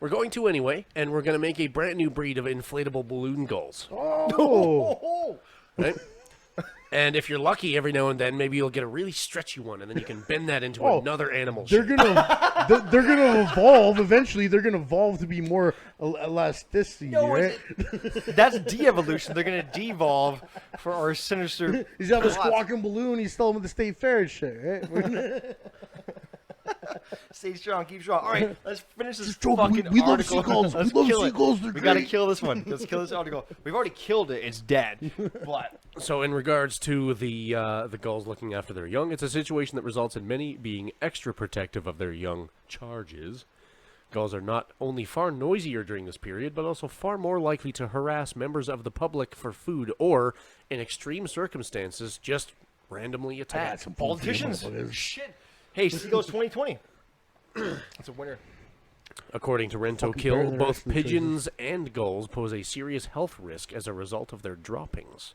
We're going to anyway, and we're gonna make a brand new breed of inflatable balloon gulls. Oh, Right? And if you're lucky, every now and then, maybe you'll get a really stretchy one, and then you can bend that into another animal they're shape. gonna evolve. Eventually, they're gonna evolve to be more elasticity, right? That's de-evolution. They're gonna devolve for our sinister. He's got a plot. squawking balloon. He's still at the state fair and shit, right? Stay strong, keep strong. All right, let's finish this joking. fucking We love article. seagulls. Let's We love kill it. seagulls. They're We gotta great. kill this one. Let's kill this article. We've already killed it. It's dead. But So, in regards to the gulls looking after their young, it's a situation that results in many being extra protective of their young charges. Gulls are not only far noisier during this period, but also far more likely to harass members of the public for food or, in extreme circumstances, just randomly attack. some politicians, motherfuckers. shit. Hey, Seagulls 2020. That's a winner. According to Rento better Kill, than the both rest of the pigeons and gulls pose a serious health risk as a result of their droppings.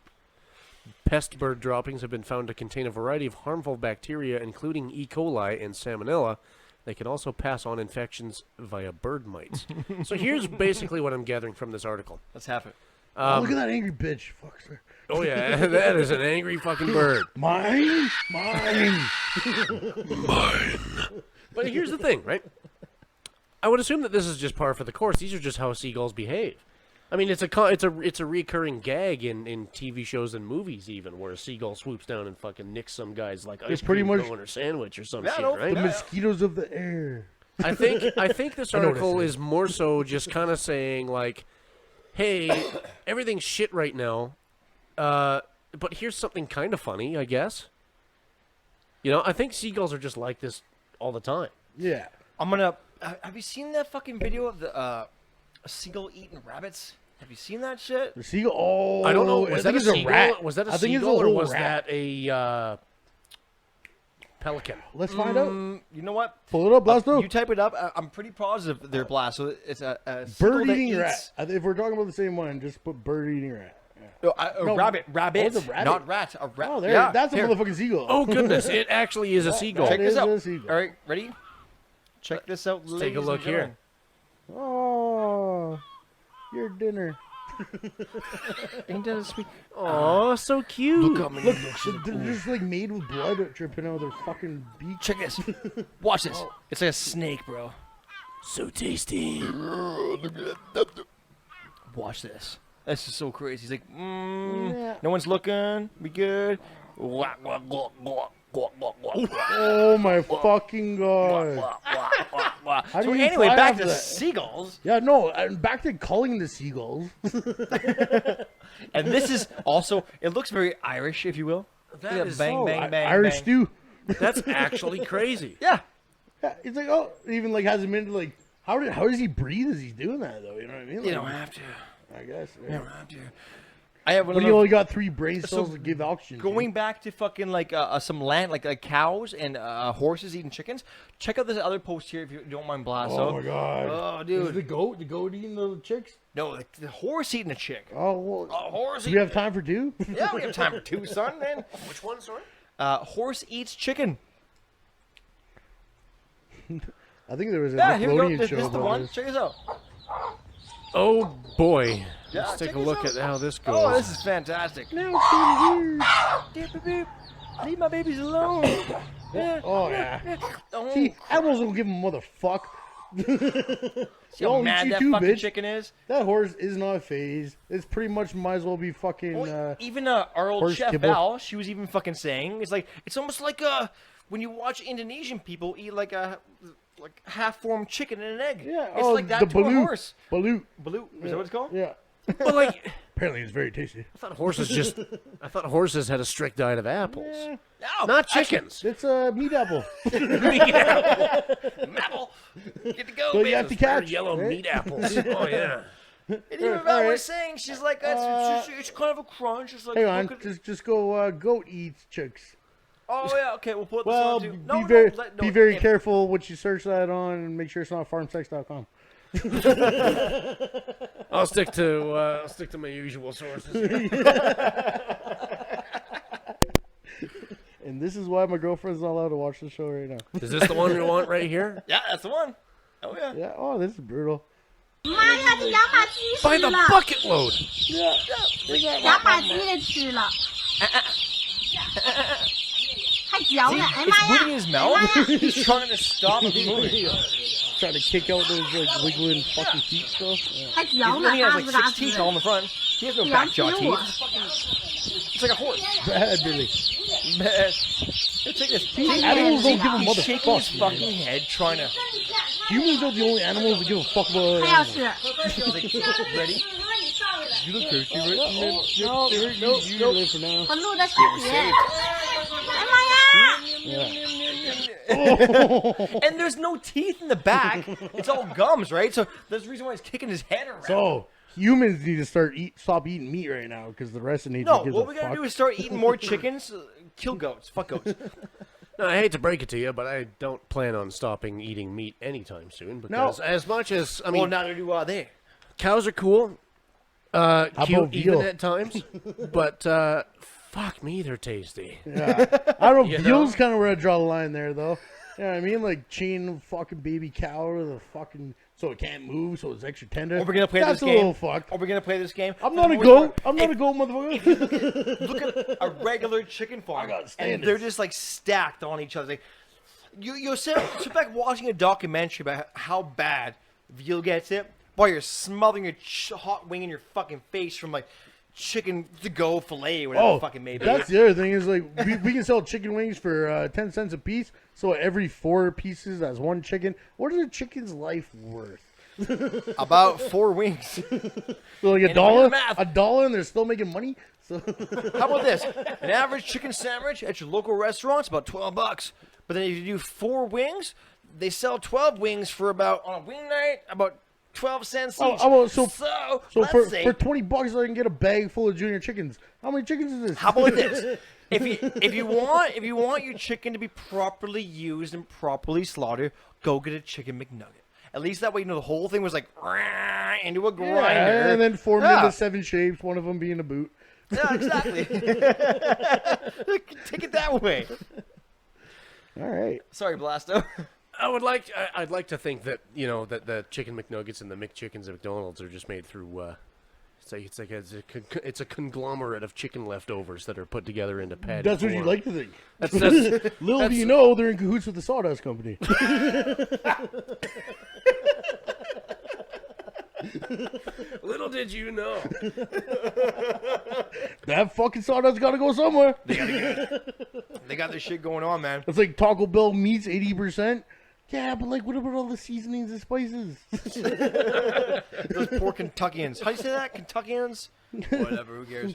Pest bird droppings have been found to contain a variety of harmful bacteria, including E. coli and salmonella. They can also pass on infections via bird mites. So here's basically what I'm gathering from this article. Let's have it. Look at that angry bitch. Fuck her. Oh yeah, that is an angry fucking bird. Mine. But here's the thing, right? I would assume that this is just par for the course. These are just how seagulls behave. I mean, it's a recurring gag in TV shows and movies, even where a seagull swoops down and fucking nicks some guy's like ice pretty cream much cone or sandwich or some Yeah, shit, no, right? The mosquitoes of the air. I think this I know what article it is more so just kind of saying like, hey, everything's shit right now, but here's something kind of funny, I guess. You know, I think seagulls are just like this all the time. Yeah. I'm gonna. Have you seen that fucking video of the a seagull eating rabbits? Have you seen that shit? The seagull. Oh, I don't know. I Was that think a it's seagull? rat. Was that a I think it's seagull or whole was rat. that a pelican? Let's find out. You know what? Pull it up, Blasto. You type it up. I'm pretty positive they're blast. So it's a seagull Bird that eating eats- rat. If we're talking about the same one, just put bird eating rat. Yeah. No, a No, rabbit. oh, Rabbit. it's a rabbit? Not rat. A rat. Oh, there. Yeah, That's a here. motherfucking seagull. Oh goodness, it actually is a seagull. Check That this is out. a seagull. All right, ready? Check this out. Let's take a ladies and look here. gentlemen. Oh, your dinner. Ain't that sweet? Oh, so cute. Look, They're just like made with blood dripping out of their fucking beak. check this. Watch this. It's like a snake, bro. So tasty. Watch this. This is so crazy. He's like, Yeah. no one's looking. We good. Wah, wah, wah, wah, wah, wah, wah, Oh my fucking god. wah, wah, wah. How do So you anyway, fly back after to that? seagulls. Yeah, no, and back to culling the seagulls. And this is also, it looks very Irish, if you will. That Yeah, is bang, Oh, bang, bang, Irish bang. stew. That's actually crazy. Yeah. Yeah, it's like, oh, even like has a minute, like, how does he breathe as he's doing that, though? You know what I mean? You Like, don't have to. I guess. You Yeah. don't have to. I have one But of you those- only got 3 brain cells So, to give oxygen. to. Going back to fucking like some land, like cows and horses eating chickens. Check out this other post here if you don't mind, Blasto. Oh my god. Oh, Is dude. the goat eating the chicks? No, the horse eating a chick. Oh, well. A horse. Do we have time for 2? Yeah, we have time for 2, son. Man. Which one, sorry? Horse eats chicken. I think there was a Yeah, here we go. Nickelodeon This show is the about one. this. Check this out. Oh boy. Yeah, Let's take check a this look out. at how this goes. Oh, this is fantastic. Now it's getting weird. Beep, beep, beep. Leave my babies alone. Yeah. Oh, yeah. Oh, See, animals don't give a motherfuck. see how I'll eat mad you that too, fucking bitch. chicken is? That horse is not phased. It's pretty much might as well be fucking. Well, even our old horse chef kibble. Val, she was even fucking saying it's almost like when you watch Indonesian people eat like a half-formed chicken and an egg. Yeah, it's oh, like that the to a balut. horse. Balut. Balut, is that what it's called? Yeah. But like, Apparently, it's very tasty. I thought horses had a strict diet of apples, Yeah. No, not chickens. It's a meat apple. Apple. Get to go, So you baby. have to They're catch. yellow right? meat apples. Oh yeah. And even Val Alright. was saying, she's like, it's kind of a crunch. It's like, Hang on, look at- just go. Goat eats chicks. oh yeah, okay, we'll put Well, this on be too. No, very, no, be very if- careful what you search that on, and make sure it's not farmsex.com. I'll stick to my usual sources. And this is why my girlfriend's not allowed to watch the show right now. Is this the one you want right here? Yeah, that's the one. Oh yeah. Yeah. Oh, this is brutal. 妈呀，这养把鸡 By 死 the 了， bucket load. 养把鸡给吃了，还嚼呢！哎 It's 妈 moving 呀， his mouth. He's trying to stop it moving. Trying to kick out those like wiggling fucking feet stuff. Yeah. 还嚼 Even 呢！ when he has 嘎 like 吱嘎 6 teeth 吱 all in the front, he has no 的， back 养 jaw 死我！ teeth. It's like a horse. Bad Billy. Man. Check this. Animals don't give a He's shaking his motherfuck. fucking head trying to. Humans are the only animals that give a fuck about other 还要 animals. 吃， He's like, ready? You look thirsty, right? No, you live for now. 我录的视频。哎妈呀！ And there's no teeth in the back. It's all gums, right? So that's the reason why he's kicking his head around. So humans need to stop eating meat right now because the rest of nature No, gives what a we gotta fuck. do is start eating more chickens, kill goats, fuck goats. No, I hate to break it to you, but I don't plan on stopping eating meat anytime soon. Because as much as Well, neither do they. cows are cool, about cute even veal? at times, but fuck me, they're tasty. Yeah. I don't know. You Veal's know? kind of where I draw the line there, though. You know what I mean? Like chain a fucking baby cow to the fucking so it can't move, so it's extra tender. Or we're gonna play That's this game. a little fucked. Or we're gonna play this game. I'm For not the a most goat. part, I'm not a goat, motherfucker. Look at a regular chicken farm, got and standards. they're just like stacked on each other. Like, you sit back watching a documentary about how bad veal gets it, while you're smothering your hot wing in your fucking face from like chicken to go fillet or whatever the fuck it may be. That's the other thing is like we can sell chicken wings for 10 cents a piece. So every 4 pieces, that's 1 chicken. What is a chicken's life worth? About 4 wings. So like And do the math. $1, and they're still making money. So How about this? An average chicken sandwich at your local restaurant's about $12. But then if you do 4 wings, they sell 12 wings for about, on a wing night, about 12 cents each. So let's for say, $20, I can get a bag full of junior chickens. How many chickens is this? how about this? If you want your chicken to be properly used and properly slaughtered, go get a chicken McNugget. At least that way, the whole thing was like into a grinder, and then formed into 7 shapes. One of them being a boot. Yeah, exactly. Take it that way. All right. Sorry, Blasto. I'd like to think that that the chicken McNuggets and the McChickens at McDonald's are just made through. It's a conglomerate of chicken leftovers that are put together into padded That's what form. you like to think. That's Little do you know, they're in cahoots with the Sawdust Company. Little did you know. That fucking Sawdust got to go somewhere. They got this shit going on, man. It's like Taco Bell meats 80%. Yeah, but like, what about all the seasonings and spices? Those poor Kentuckians. How do you say that? Kentuckians? Whatever, who cares?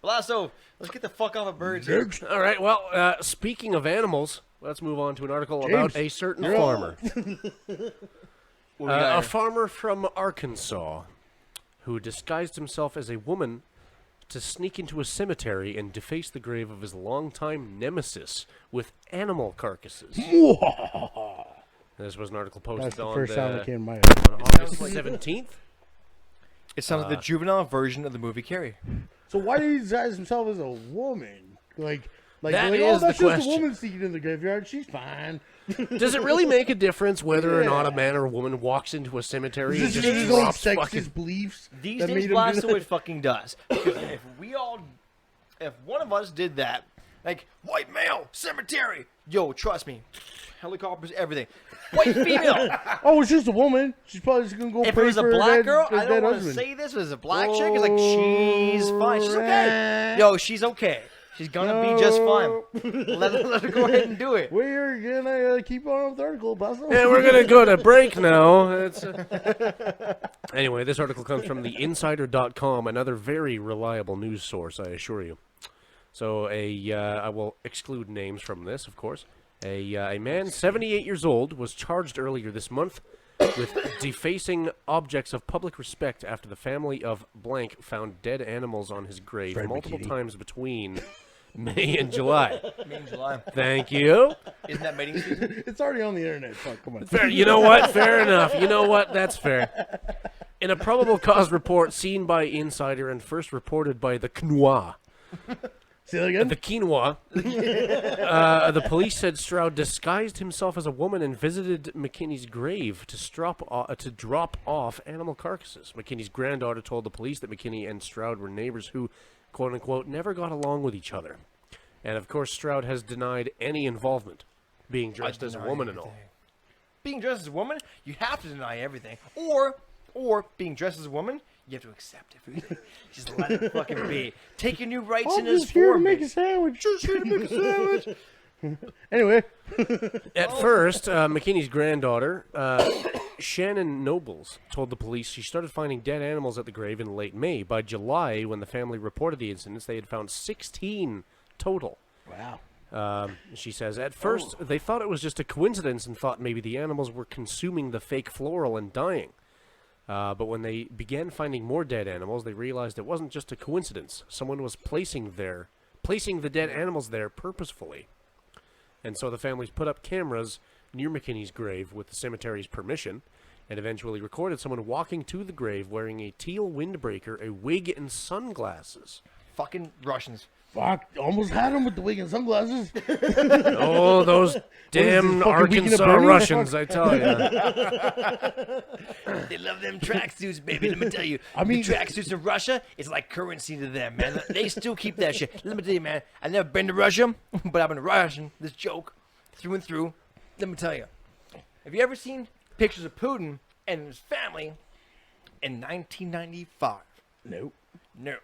Blasto, let's get the fuck off of birds here. All right. Well, speaking of animals, let's move on to an article about a certain farmer. A farmer from Arkansas who disguised himself as a woman to sneak into a cemetery and deface the grave of his longtime nemesis with animal carcasses. This was an article posted That's the on first time that came to my head. on August 17th. It sounds like the juvenile version of the movie Carrie. So why did he disguise himself as a woman? Like That they're like, is that's the just question. a woman sneaking in the graveyard. She's fine. Does it really make a difference whether or not a man or a woman walks into a cemetery and This is just his own drops fucking... sexist beliefs. These that days, made him do Blasto, that. it fucking does. Because if one of us did that, like, white male, cemetery, yo, trust me, helicopters, everything. White female. Oh, it's just a woman. She's probably just gonna go If pray it was a for her black dead- girl, her I don't dead want to husband. say this. If it was a black chick, it's like, she's fine. She's okay. Yo, she's okay. She's gonna be just fine. Let her go ahead and do it. We're gonna keep on with the article, Basil. Yeah, we're going to go to break now. Anyway, this article comes from the Insider.com, another very reliable news source, I assure you. So, I will exclude names from this, of course. A man, 78 years old, was charged earlier this month with defacing objects of public respect after the family of blank found dead animals on his grave multiple times between May and July. May and July. Thank you. Isn't that mating season? It's already on the internet. Fuck, come on. Fair. You know what? Fair enough. You know what? That's fair. In a probable cause report seen by Insider and first reported by the Quinoa, Say that again. the quinoa, the police said Stroud disguised himself as a woman and visited McKinney's grave to drop off animal carcasses. McKinney's granddaughter told the police that McKinney and Stroud were neighbors who, quote unquote, never got along with each other. And of course, Stroud has denied any involvement, being dressed as a woman and all. Being dressed as a woman, you have to deny everything. Or being dressed as a woman, you have to accept everything. Just let it fucking be. Take your new rights I'm in his just here to form. make a sandwich. Just here to make a sandwich. Anyway, At first, McKinney's granddaughter, Shannon Nobles, told the police she started finding dead animals at the grave in late May. By July, when the family reported the incidents, they had found 16 total. wow. She says, at first, they thought it was just a coincidence and thought maybe the animals were consuming the fake floral and dying. But when they began finding more dead animals, they realized it wasn't just a coincidence. Someone was placing the dead animals there purposefully. And so the families put up cameras near McKinney's grave with the cemetery's permission, and eventually recorded someone walking to the grave wearing a teal windbreaker, a wig, and sunglasses. Fucking Russians. Fuck, almost had him with the wig and sunglasses. Oh, those damn fucking weekend at Arkansas Bernie's? Russians, I tell you. They love them tracksuits, baby. Let me tell you. I mean- the tracksuits in Russia is like currency to them, man. They still keep that shit. Let me tell you, man. I've never been to Russia, but I've been to Russian. This joke, through and through. Let me tell you. Have you ever seen pictures of Putin and his family in 1995? Nope. No.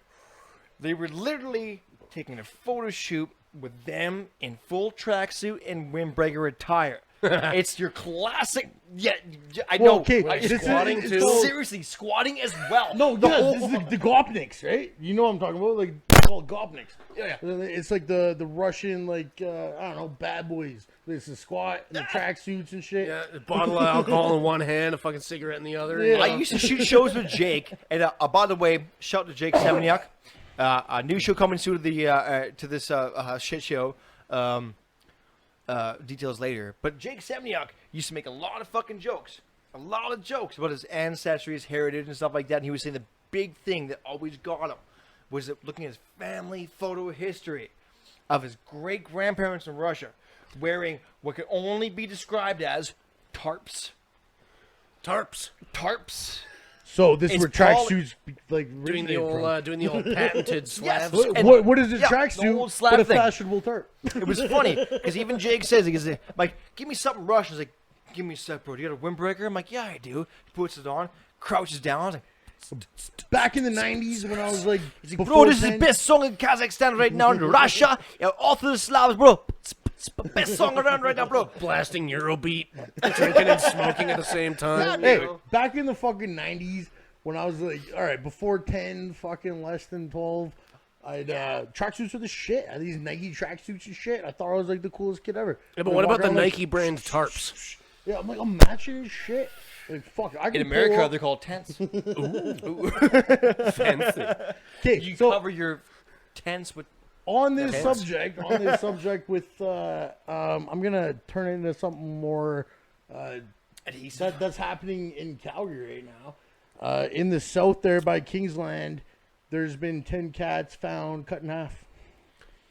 They were literally taking a photo shoot with them in full tracksuit and windbreaker attire. It's your classic. Yeah, I know. Well, okay, Like this is- squatting it's too? called- Seriously, squatting as well. No, The yeah, whole- this is the Gopniks, right? You know what I'm talking about? Like, called Gopniks. Yeah. It's like the Russian, like, I don't know, bad boys. There's the squat and the tracksuits and shit. Yeah, a bottle of alcohol in one hand, a fucking cigarette in the other. Yeah. you I know? used to shoot shows with Jake, and by the way, shout out to Jake Semeniuk. A new show coming soon to this shit show. Details later. But Jake Semeniuk used to make a lot of fucking jokes. A lot of jokes about his ancestry, his heritage, and stuff like that. And he was saying the big thing that always got him was that looking at his family photo history of his great-grandparents in Russia wearing what could only be described as tarps. Tarps. Tarps. So this is It's where Paul- tracksuits, like, Doing the originated old, patented slabs. Yes. And- What is a yeah, the tracksuit old slab but a thing. fashionable tarp? It was funny because even Jake says, he goes, like, give me something Russian. He's like, give me a sec, bro. Do you got a windbreaker? I'm like, yeah, I do. He puts it on, crouches down. I was like, Back in the 90s when I was like, he's like, before bro, this is the 10 best song in Kazakhstan right now, in Russia, all through the Slavs, bro. Best song around right now, bro. Blasting Eurobeat, drinking and smoking at the same time. you Hey, know? back in the fucking 90s when I was like, all right, before 10, fucking less than 12, I'd tracksuits were the shit. I had these Nike tracksuits and shit. I thought I was like the coolest kid ever. Yeah, but I'd what walk about the around like, Nike brand tarps? Yeah, I'm like, I'm matching his shit. Like, fuck, I can In America, pull up- they're called tents. Fancy. Okay, You so cover your tents with. on this Tents. subject with, I'm gonna turn it into something more Adhesive. that's happening in Calgary right now. In the south there by Kingsland, there's been 10 cats found cut in half.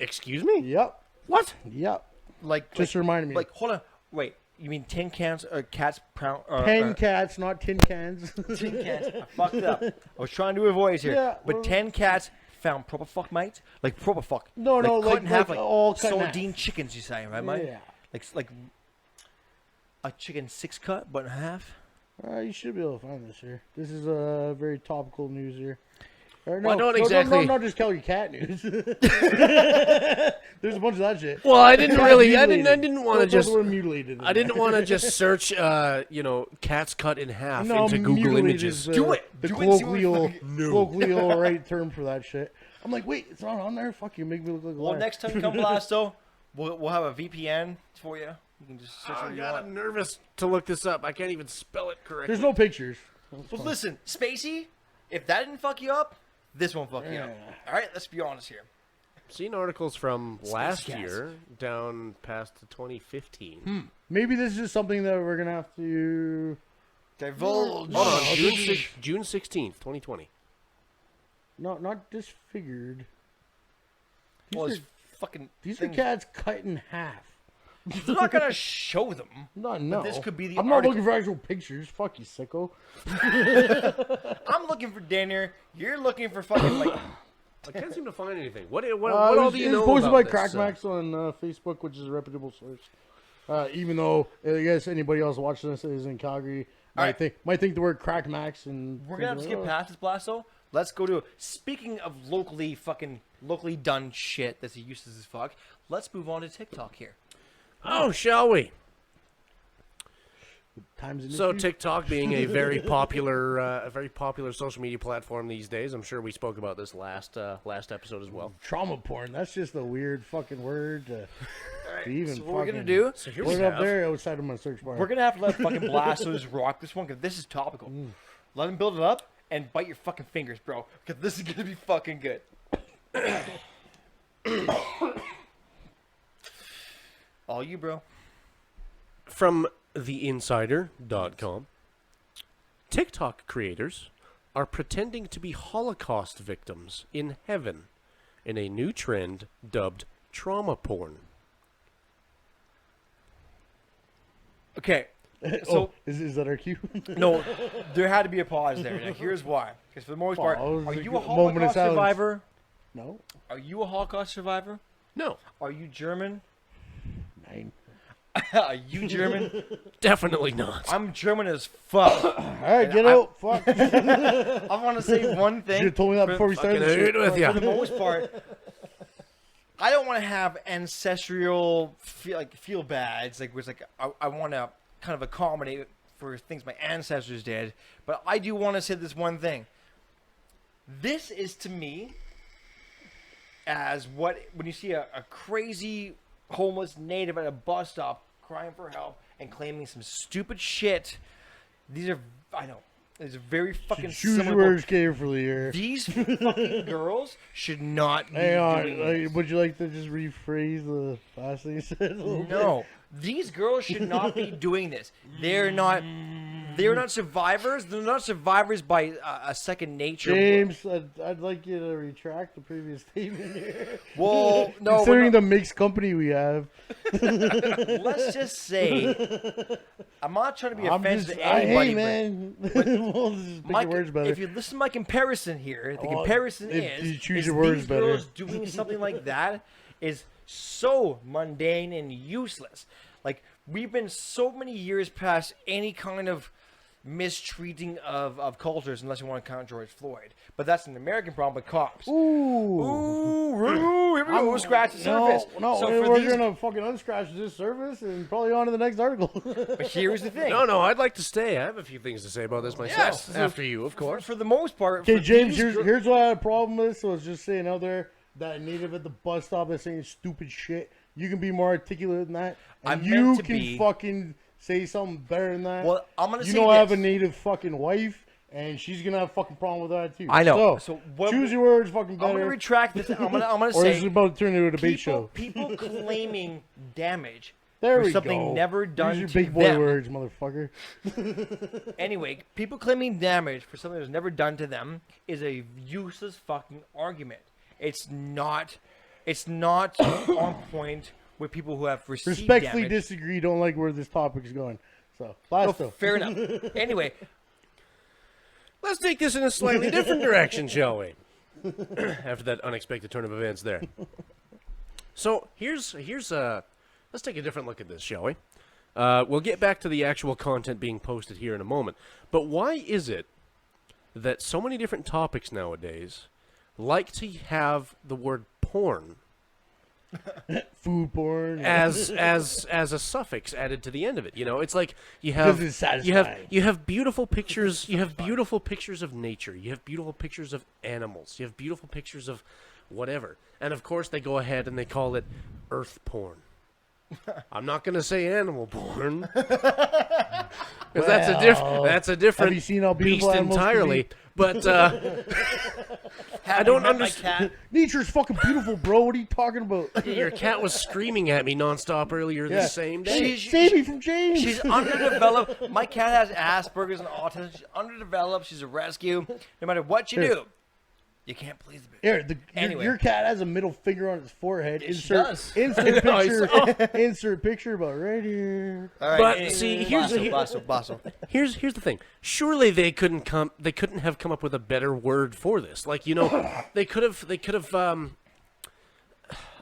Excuse me? Yep. What? Yep. Like, Just reminded me. Like, hold on. Wait, you mean 10 cans or cats pound? 10 cats, not tin cans. 10 cats. I fucked up. I was trying to do a voice here. Yeah, but well- 10 cats found proper fuck, mate? Like proper fuck. No, no, cut like- in half, like all cut in half. sardine chickens, you say, right, mate? Yeah. Like a chicken 6 cut, but in half. You should be able to find this here. This is very topical news here. Or, Well, I don't exactly- not just Calgary cat news. There's a bunch of that shit. Well, I didn't Cats really. I mutilated. didn't want to Those just. were mutilated. I didn't want to just search, cats cut in half No, into Google mutilated Images. is the- Do it. The Do it and see what we colloquial right term for that shit. I'm like, wait, it's not on there. Fuck you, make me look like a Well, liar. next time you come Blasto, we'll have a VPN for you. You can just search Oh, what you God, want. I'm nervous to look this up. I can't even spell it correctly. There's no pictures. But listen, Spacey, if that didn't fuck you up, this won't fuck you up. Yeah. All right, let's be honest here. Seen articles from last cats. year down past to 2015. Maybe this is something that we're gonna have to. Divulge. Hold on, June 16th, 2020. Not disfigured. Well, These it's are, fucking. these are things- cats cut in half. They're not gonna show them. No. this could be the I'm not article. looking for actual pictures. Fuck you, sicko. I'm looking for dinner. You're looking for fucking like. I can't seem to find anything. What all do you know It's posted about by this? Crackmax on Facebook, which is a reputable source. Even though I guess anybody else watching this is in Calgary, might think the word Crackmax and We're gonna have to think, skip oh, past this Blasto. Let's go to. Speaking of locally done shit that's useless as fuck. Let's move on to TikTok here. Oh, shall we? times in So the TikTok being a very popular social media platform these days. I'm sure we spoke about this last episode as well. trauma porn. That's just a weird fucking word. To even So what we're gonna fucking do? So here put we it up have. there outside of my search bar. We're gonna have to let fucking Blastos rock this one because this is topical. Let him build it up and bite your fucking fingers, bro. Because this is gonna be fucking good. All you, bro. From theinsider.com, TikTok creators are pretending to be Holocaust victims in heaven in a new trend dubbed trauma porn. Okay. So is that our cue? no, there had to be a pause there. Now, here's why. Because for the most part, Pause. are you a Moment of Holocaust silence. survivor? No. Are you a Holocaust survivor? No, Are you German? 9. Are you German? definitely not. I'm German as fuck. All right, get out. Fuck. I want to say one thing. You told me that before we started. Fucking the shit. with ya. For the most part, I don't want to have ancestral feel bads. Like, where it's like I want to kind of accommodate for things my ancestors did. But I do want to say this one thing. This is to me as when you see a crazy homeless native at a bus stop crying for help and claiming some stupid shit. These are, I know, it's very fucking Choose your similar. words carefully here. These fucking girls should not be Hang doing on. this. Would you like to just rephrase the last thing you said a little bit? No, these girls should not be doing this. They're not survivors. They're not survivors by a second nature. James, I'd like you to retract the previous statement here. Well, no. Considering the mixed company we have. Let's just say, I'm not trying to be offensive to Hey, anybody, man. we'll just pick but your words better. if you listen to my comparison here, the comparison if you is choose your words these better. girls doing something like that is so mundane and useless. Like, we've been so many years past any kind of mistreating of cultures, unless you want to count George Floyd. But that's an American problem with cops. Ooh, here we go. We'll scratch the surface. No, So for we're these- gonna fucking unscratch this surface and probably on to the next article. But here's the thing. No, I'd like to stay. I have a few things to say about this myself. Yes. After you, of For, course. for the most part. Okay, for James, these here's what I had a problem with. So I was just saying out there, that native at the bus stop that's saying stupid shit. You can be more articulate than that. And I'm you meant to can be. fucking say something better than that. Well, I'm gonna You say know I have a this. native fucking wife, and she's gonna have a fucking problem with that too. I know. So, So what choose we- your words fucking I'm better. gonna retract this. I'm gonna or say this is about to turn into a debate show. people claiming damage There for we something go. never done Use to your big boy them. words, motherfucker. Anyway, people claiming damage for something that was never done to them is a useless fucking argument. It's not on point with people who have received Respectfully damage. disagree. Don't like where this topic is going. So, Oh, Blasto. fair enough. Anyway, Let's take this in a slightly different direction, shall we? After that unexpected turn of events there. So here's let's take a different look at this, shall we? We'll get back to the actual content being posted here in a moment. But why is it that so many different topics nowadays like to have the word porn Food porn. as a suffix added to the end of it? You know, it's like you Because have it's satisfying. you have beautiful pictures. You have beautiful pictures of nature. You have beautiful pictures of animals. You have beautiful pictures of whatever. And of course, they go ahead and they call it earth porn. I'm not going to say animal porn, because that's a different have you seen how beast beautiful animals can entirely. be? But I don't understand. Nature's fucking beautiful, bro. What are you talking about? Your cat was screaming at me nonstop earlier the same day. Save me from James. she's underdeveloped. My cat has Asperger's and autism. She's underdeveloped. She's a rescue. No matter what you do, you can't please the bitch. Here, Anyway. your cat has a middle finger on its forehead. She does. Insert picture. Insert picture about right here. All right, But anyway, see, here's the- Basso. Here's the thing. Surely they couldn't have come up with a better word for this. Like, you know, they could have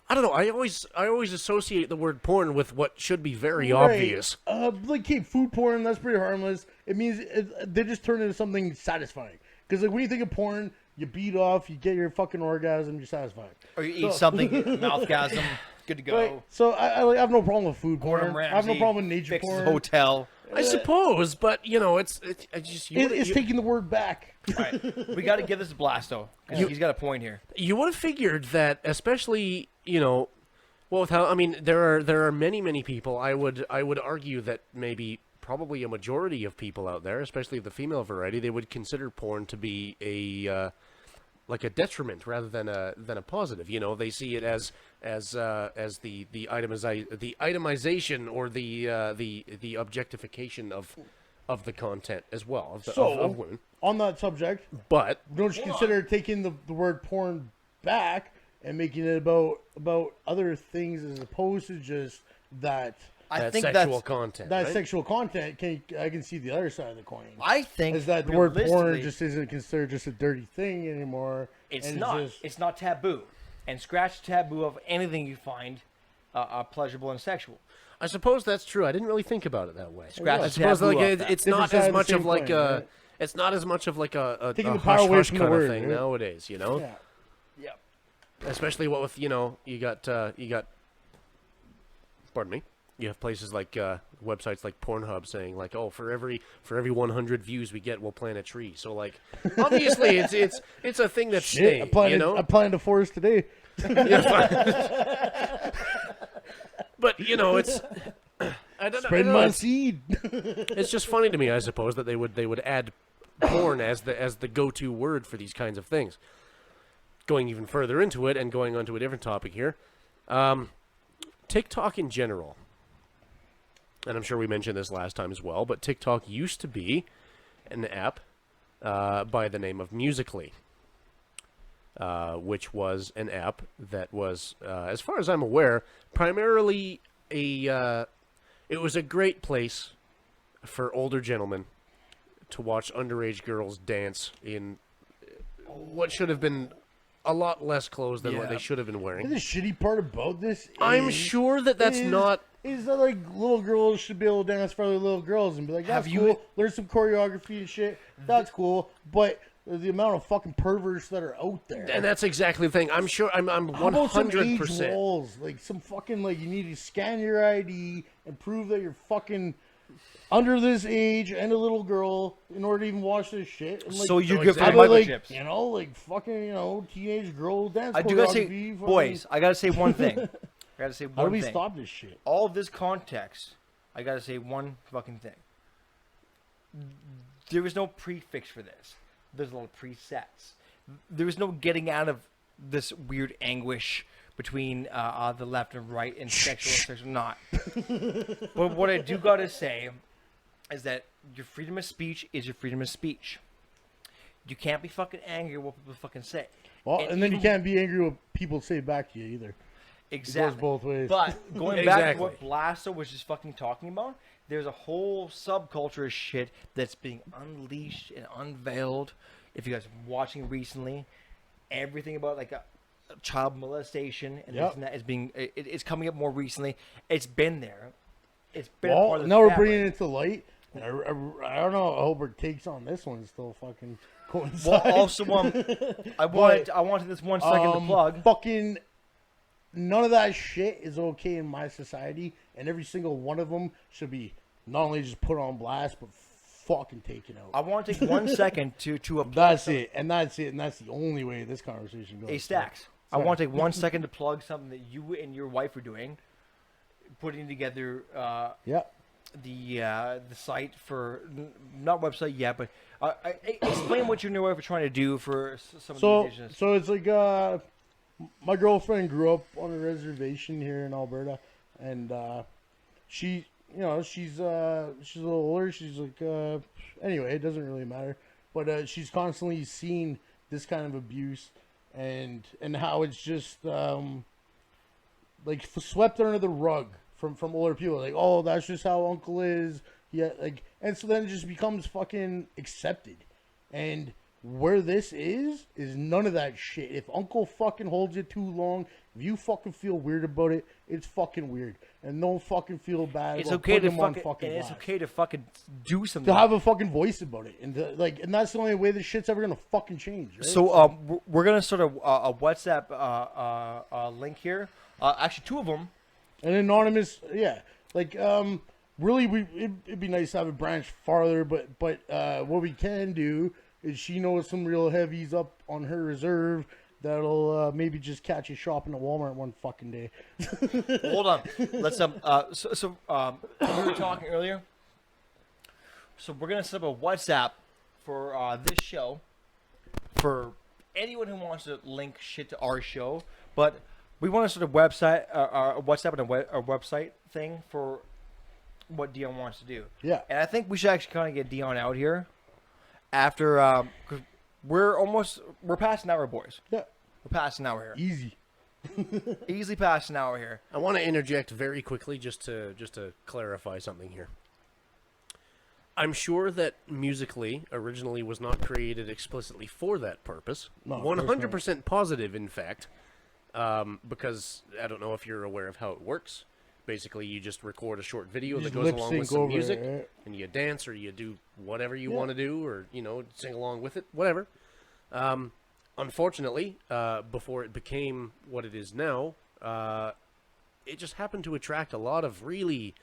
I don't know. I always associate the word porn with what should be very obvious. Like, hey, food porn, that's pretty harmless. It means they just turn into something satisfying. Because, like, when you think of porn, you beat off, you get your fucking orgasm, you're satisfied. Or you eat something, mouthgasm, good to go. Right? So I have no problem with food Gordon porn. Ramsay I have no problem with nature fixes porn. hotel. I suppose, but you know, it's Taking the word back. All right, we got to give this a blast though, because he's got a point here. You would have figured that, especially, you know, well, with how, I mean, there are many people. I would argue that maybe probably a majority of people out there, especially the female variety, they would consider porn to be a like a detriment rather than a positive. You know, they see it as the itemization or the objectification of the content as well of women. On that subject, But don't you consider taking the word porn back and making it about other things as opposed to just that. I think sexual that's content. That right? sexual content. I can see the other side of the coin. I think Is that the word porn realistically, just isn't considered just a dirty thing anymore? It's and not. just- It's not taboo. And scratch the taboo of anything you find pleasurable and sexual. I suppose that's true. I didn't really think about it that way. Scratch I the suppose taboo like off that. it's Different not side as of the much of same like coin, a. right? It's not as much of like a Taking the hush power away hush from the kind of word, thing right? nowadays. You know. Yeah. Yep. Especially what with you got. Pardon me. You have places like websites like Pornhub saying like, oh, for every 100 views we get, we'll plant a tree. So like, obviously it's a thing that's Shit, staying. I planted a forest today. But it's. I don't Spread know. my seed. It's just funny to me, I suppose, that they would add porn as the go-to word for these kinds of things. Going even further into it and going on to a different topic here, TikTok in general, and I'm sure we mentioned this last time as well, but TikTok used to be an app by the name of Musical.ly, which was an app that was, as far as I'm aware, primarily it was a great place for older gentlemen to watch underage girls dance in what should have been a lot less clothes than what they should have been wearing. The shitty part about this I'm sure that's not... Is that like little girls should be able to dance for other little girls and be like, that's cool, learn some choreography and shit, that's cool, but the amount of fucking perverts that are out there. And that's exactly the thing. I'm sure, I'm 100%. How about some age walls? Like some fucking, like you need to scan your ID and prove that you're fucking under this age and a little girl in order to even watch this shit. And like, So you like, give them like, microchips. like fucking, teenage girl dance. I do gotta say, choreography, fucking- boys, I gotta say one thing. I gotta say one thing. How do we stop this shit? All of this context, I gotta say one fucking thing. There was no prefix for this. There's a lot of presets. There was no getting out of this weird anguish between the left and right and sexual and sexual not. But what I do gotta say is that your freedom of speech is your freedom of speech. You can't be fucking angry at what people fucking say. Well, and then you can't be angry what people say back to you either. Exactly. It goes both ways. But going back to what Blasto was just fucking talking about, there's a whole subculture of shit that's being unleashed and unveiled. If you guys are watching recently, everything about like a child molestation and this and that is being it's coming up more recently. It's been there. It's been a part of the now we're fabric. bringing it to light. And I don't know. I hope our takes on this one still fucking coincide. Well, also, I wanted this 1 second to plug. Fucking none of that shit is okay in my society, and every single one of them should be not only just put on blast, but fucking taken out. I want to take 1 second to applaud. That's it, and that's the only way this conversation goes. Hey, Stacks, I want to take 1 second to plug something that you and your wife are doing, putting together. The site for not website yet, but explain what you and your wife are trying to do for some of the indigenous. So it's like my girlfriend grew up on a reservation here in Alberta, and she's a little older. She's like anyway, it doesn't really matter, but she's constantly seen this kind of abuse and how it's just like swept under the rug. From older people, like, oh, that's just how Uncle is. Yeah, like, and so then it just becomes fucking accepted. And where this is none of that shit. If Uncle fucking holds it too long, if you fucking feel weird about it, it's fucking weird. And don't fucking feel bad. It's about okay to putting them on fucking. And it's blast. okay to fucking do something. To have a fucking voice about it, and and that's the only way this shit's ever gonna fucking change. Right? So we're gonna start a WhatsApp link here. Actually, two of them. An anonymous, yeah. Like, really, it'd be nice to have it branch farther, but what we can do is she knows some real heavies up on her reserve that'll maybe just catch you shopping at Walmart one fucking day. Hold on, let's we were talking earlier. So we're gonna set up a WhatsApp for this show for anyone who wants to link shit to our show, but. We want to sort of website, WhatsApp and a website thing for what Dion wants to do. Yeah. And I think we should actually kind of get Dion out here after, because we're past an hour, boys. Yeah. We're past an hour here. Easy. Easily past an hour here. I want to interject very quickly just to clarify something here. I'm sure that Musically originally was not created explicitly for that purpose. No, of course 100% positive, in fact, because I don't know if you're aware of how it works. Basically, you just record a short video that just goes along with lip-sync some over music, it, right? and you dance or you do whatever you want to do, or sing along with it, whatever. Unfortunately, before it became what it is now, it just happened to attract a lot of really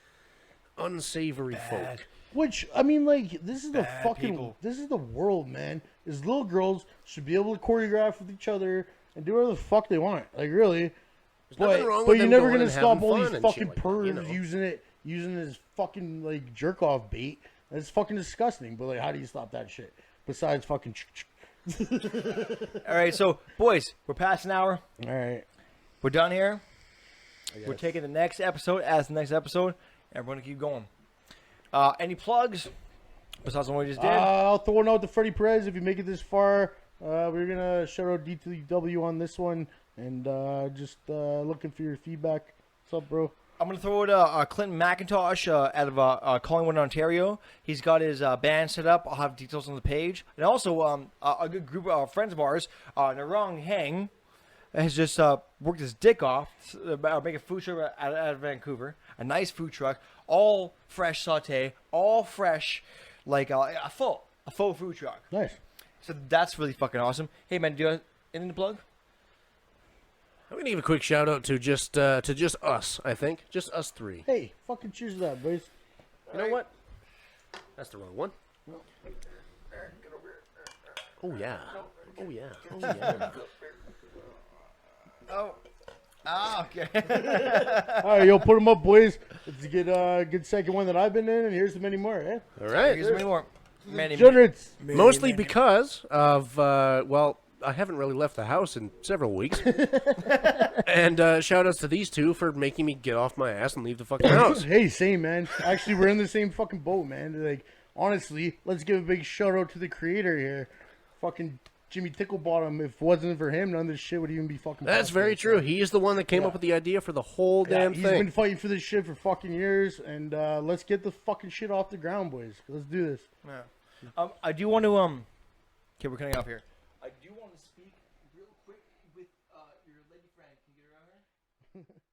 unsavory folk. Which, I mean, like, this is the Bad fucking, people. this is the world, man. Is little girls should be able to choreograph with each other and do whatever the fuck they want. Like, really. nothing wrong But with you're them never going gonna and stop having all fun these and fucking shit like that, pervs using it as fucking, like, jerk-off bait. That's fucking disgusting. But, like, how do you stop that shit? Besides fucking... All right, so, boys, we're past an hour. All right. We're done here. We're taking the next episode as the next episode, and we're going to keep going. Any plugs besides the one we just did? I'll throw one out to Freddie Perez. If you make it this far, we're going to shout out D2W on this one. And just looking for your feedback. What's up, bro? I'm going to throw it Clinton McIntosh out of Collingwood, Ontario. He's got his band set up. I'll have details on the page. And also, a good group of friends of ours, Narong Heng, has just worked his dick off, making food truck out of Vancouver. A nice food truck, all fresh saute, all fresh, like a faux food truck. Nice. So that's really fucking awesome. Hey, man, do you have anything to plug? I'm gonna give a quick shout out to just us. I think just us three. Hey, fucking cheers to that, boys. You know what? That's the wrong one. Oh yeah. Oh yeah. Oh yeah. Okay. All right, yo, put them up, boys. Let's get a good second one that I've been in, and here's many more, eh? All right. Here's many more. Degenerates. Mostly because of I haven't really left the house in several weeks. And shout outs to these two for making me get off my ass and leave the fucking house. Hey, same, man. Actually, we're in the same fucking boat, man. Like, honestly, let's give a big shout out to the creator here. Fucking Jimmy Ticklebottom. If it wasn't for him, none of this shit would even be fucking That's possible. very true. He is the one that came up with the idea for the whole damn He's thing. been fighting for this shit for fucking years, and let's get the fucking shit off the ground, boys. Let's do this. Yeah. I do want to Okay, we're cutting off here. I do want to speak real quick with your lady friend. Can you get her out here?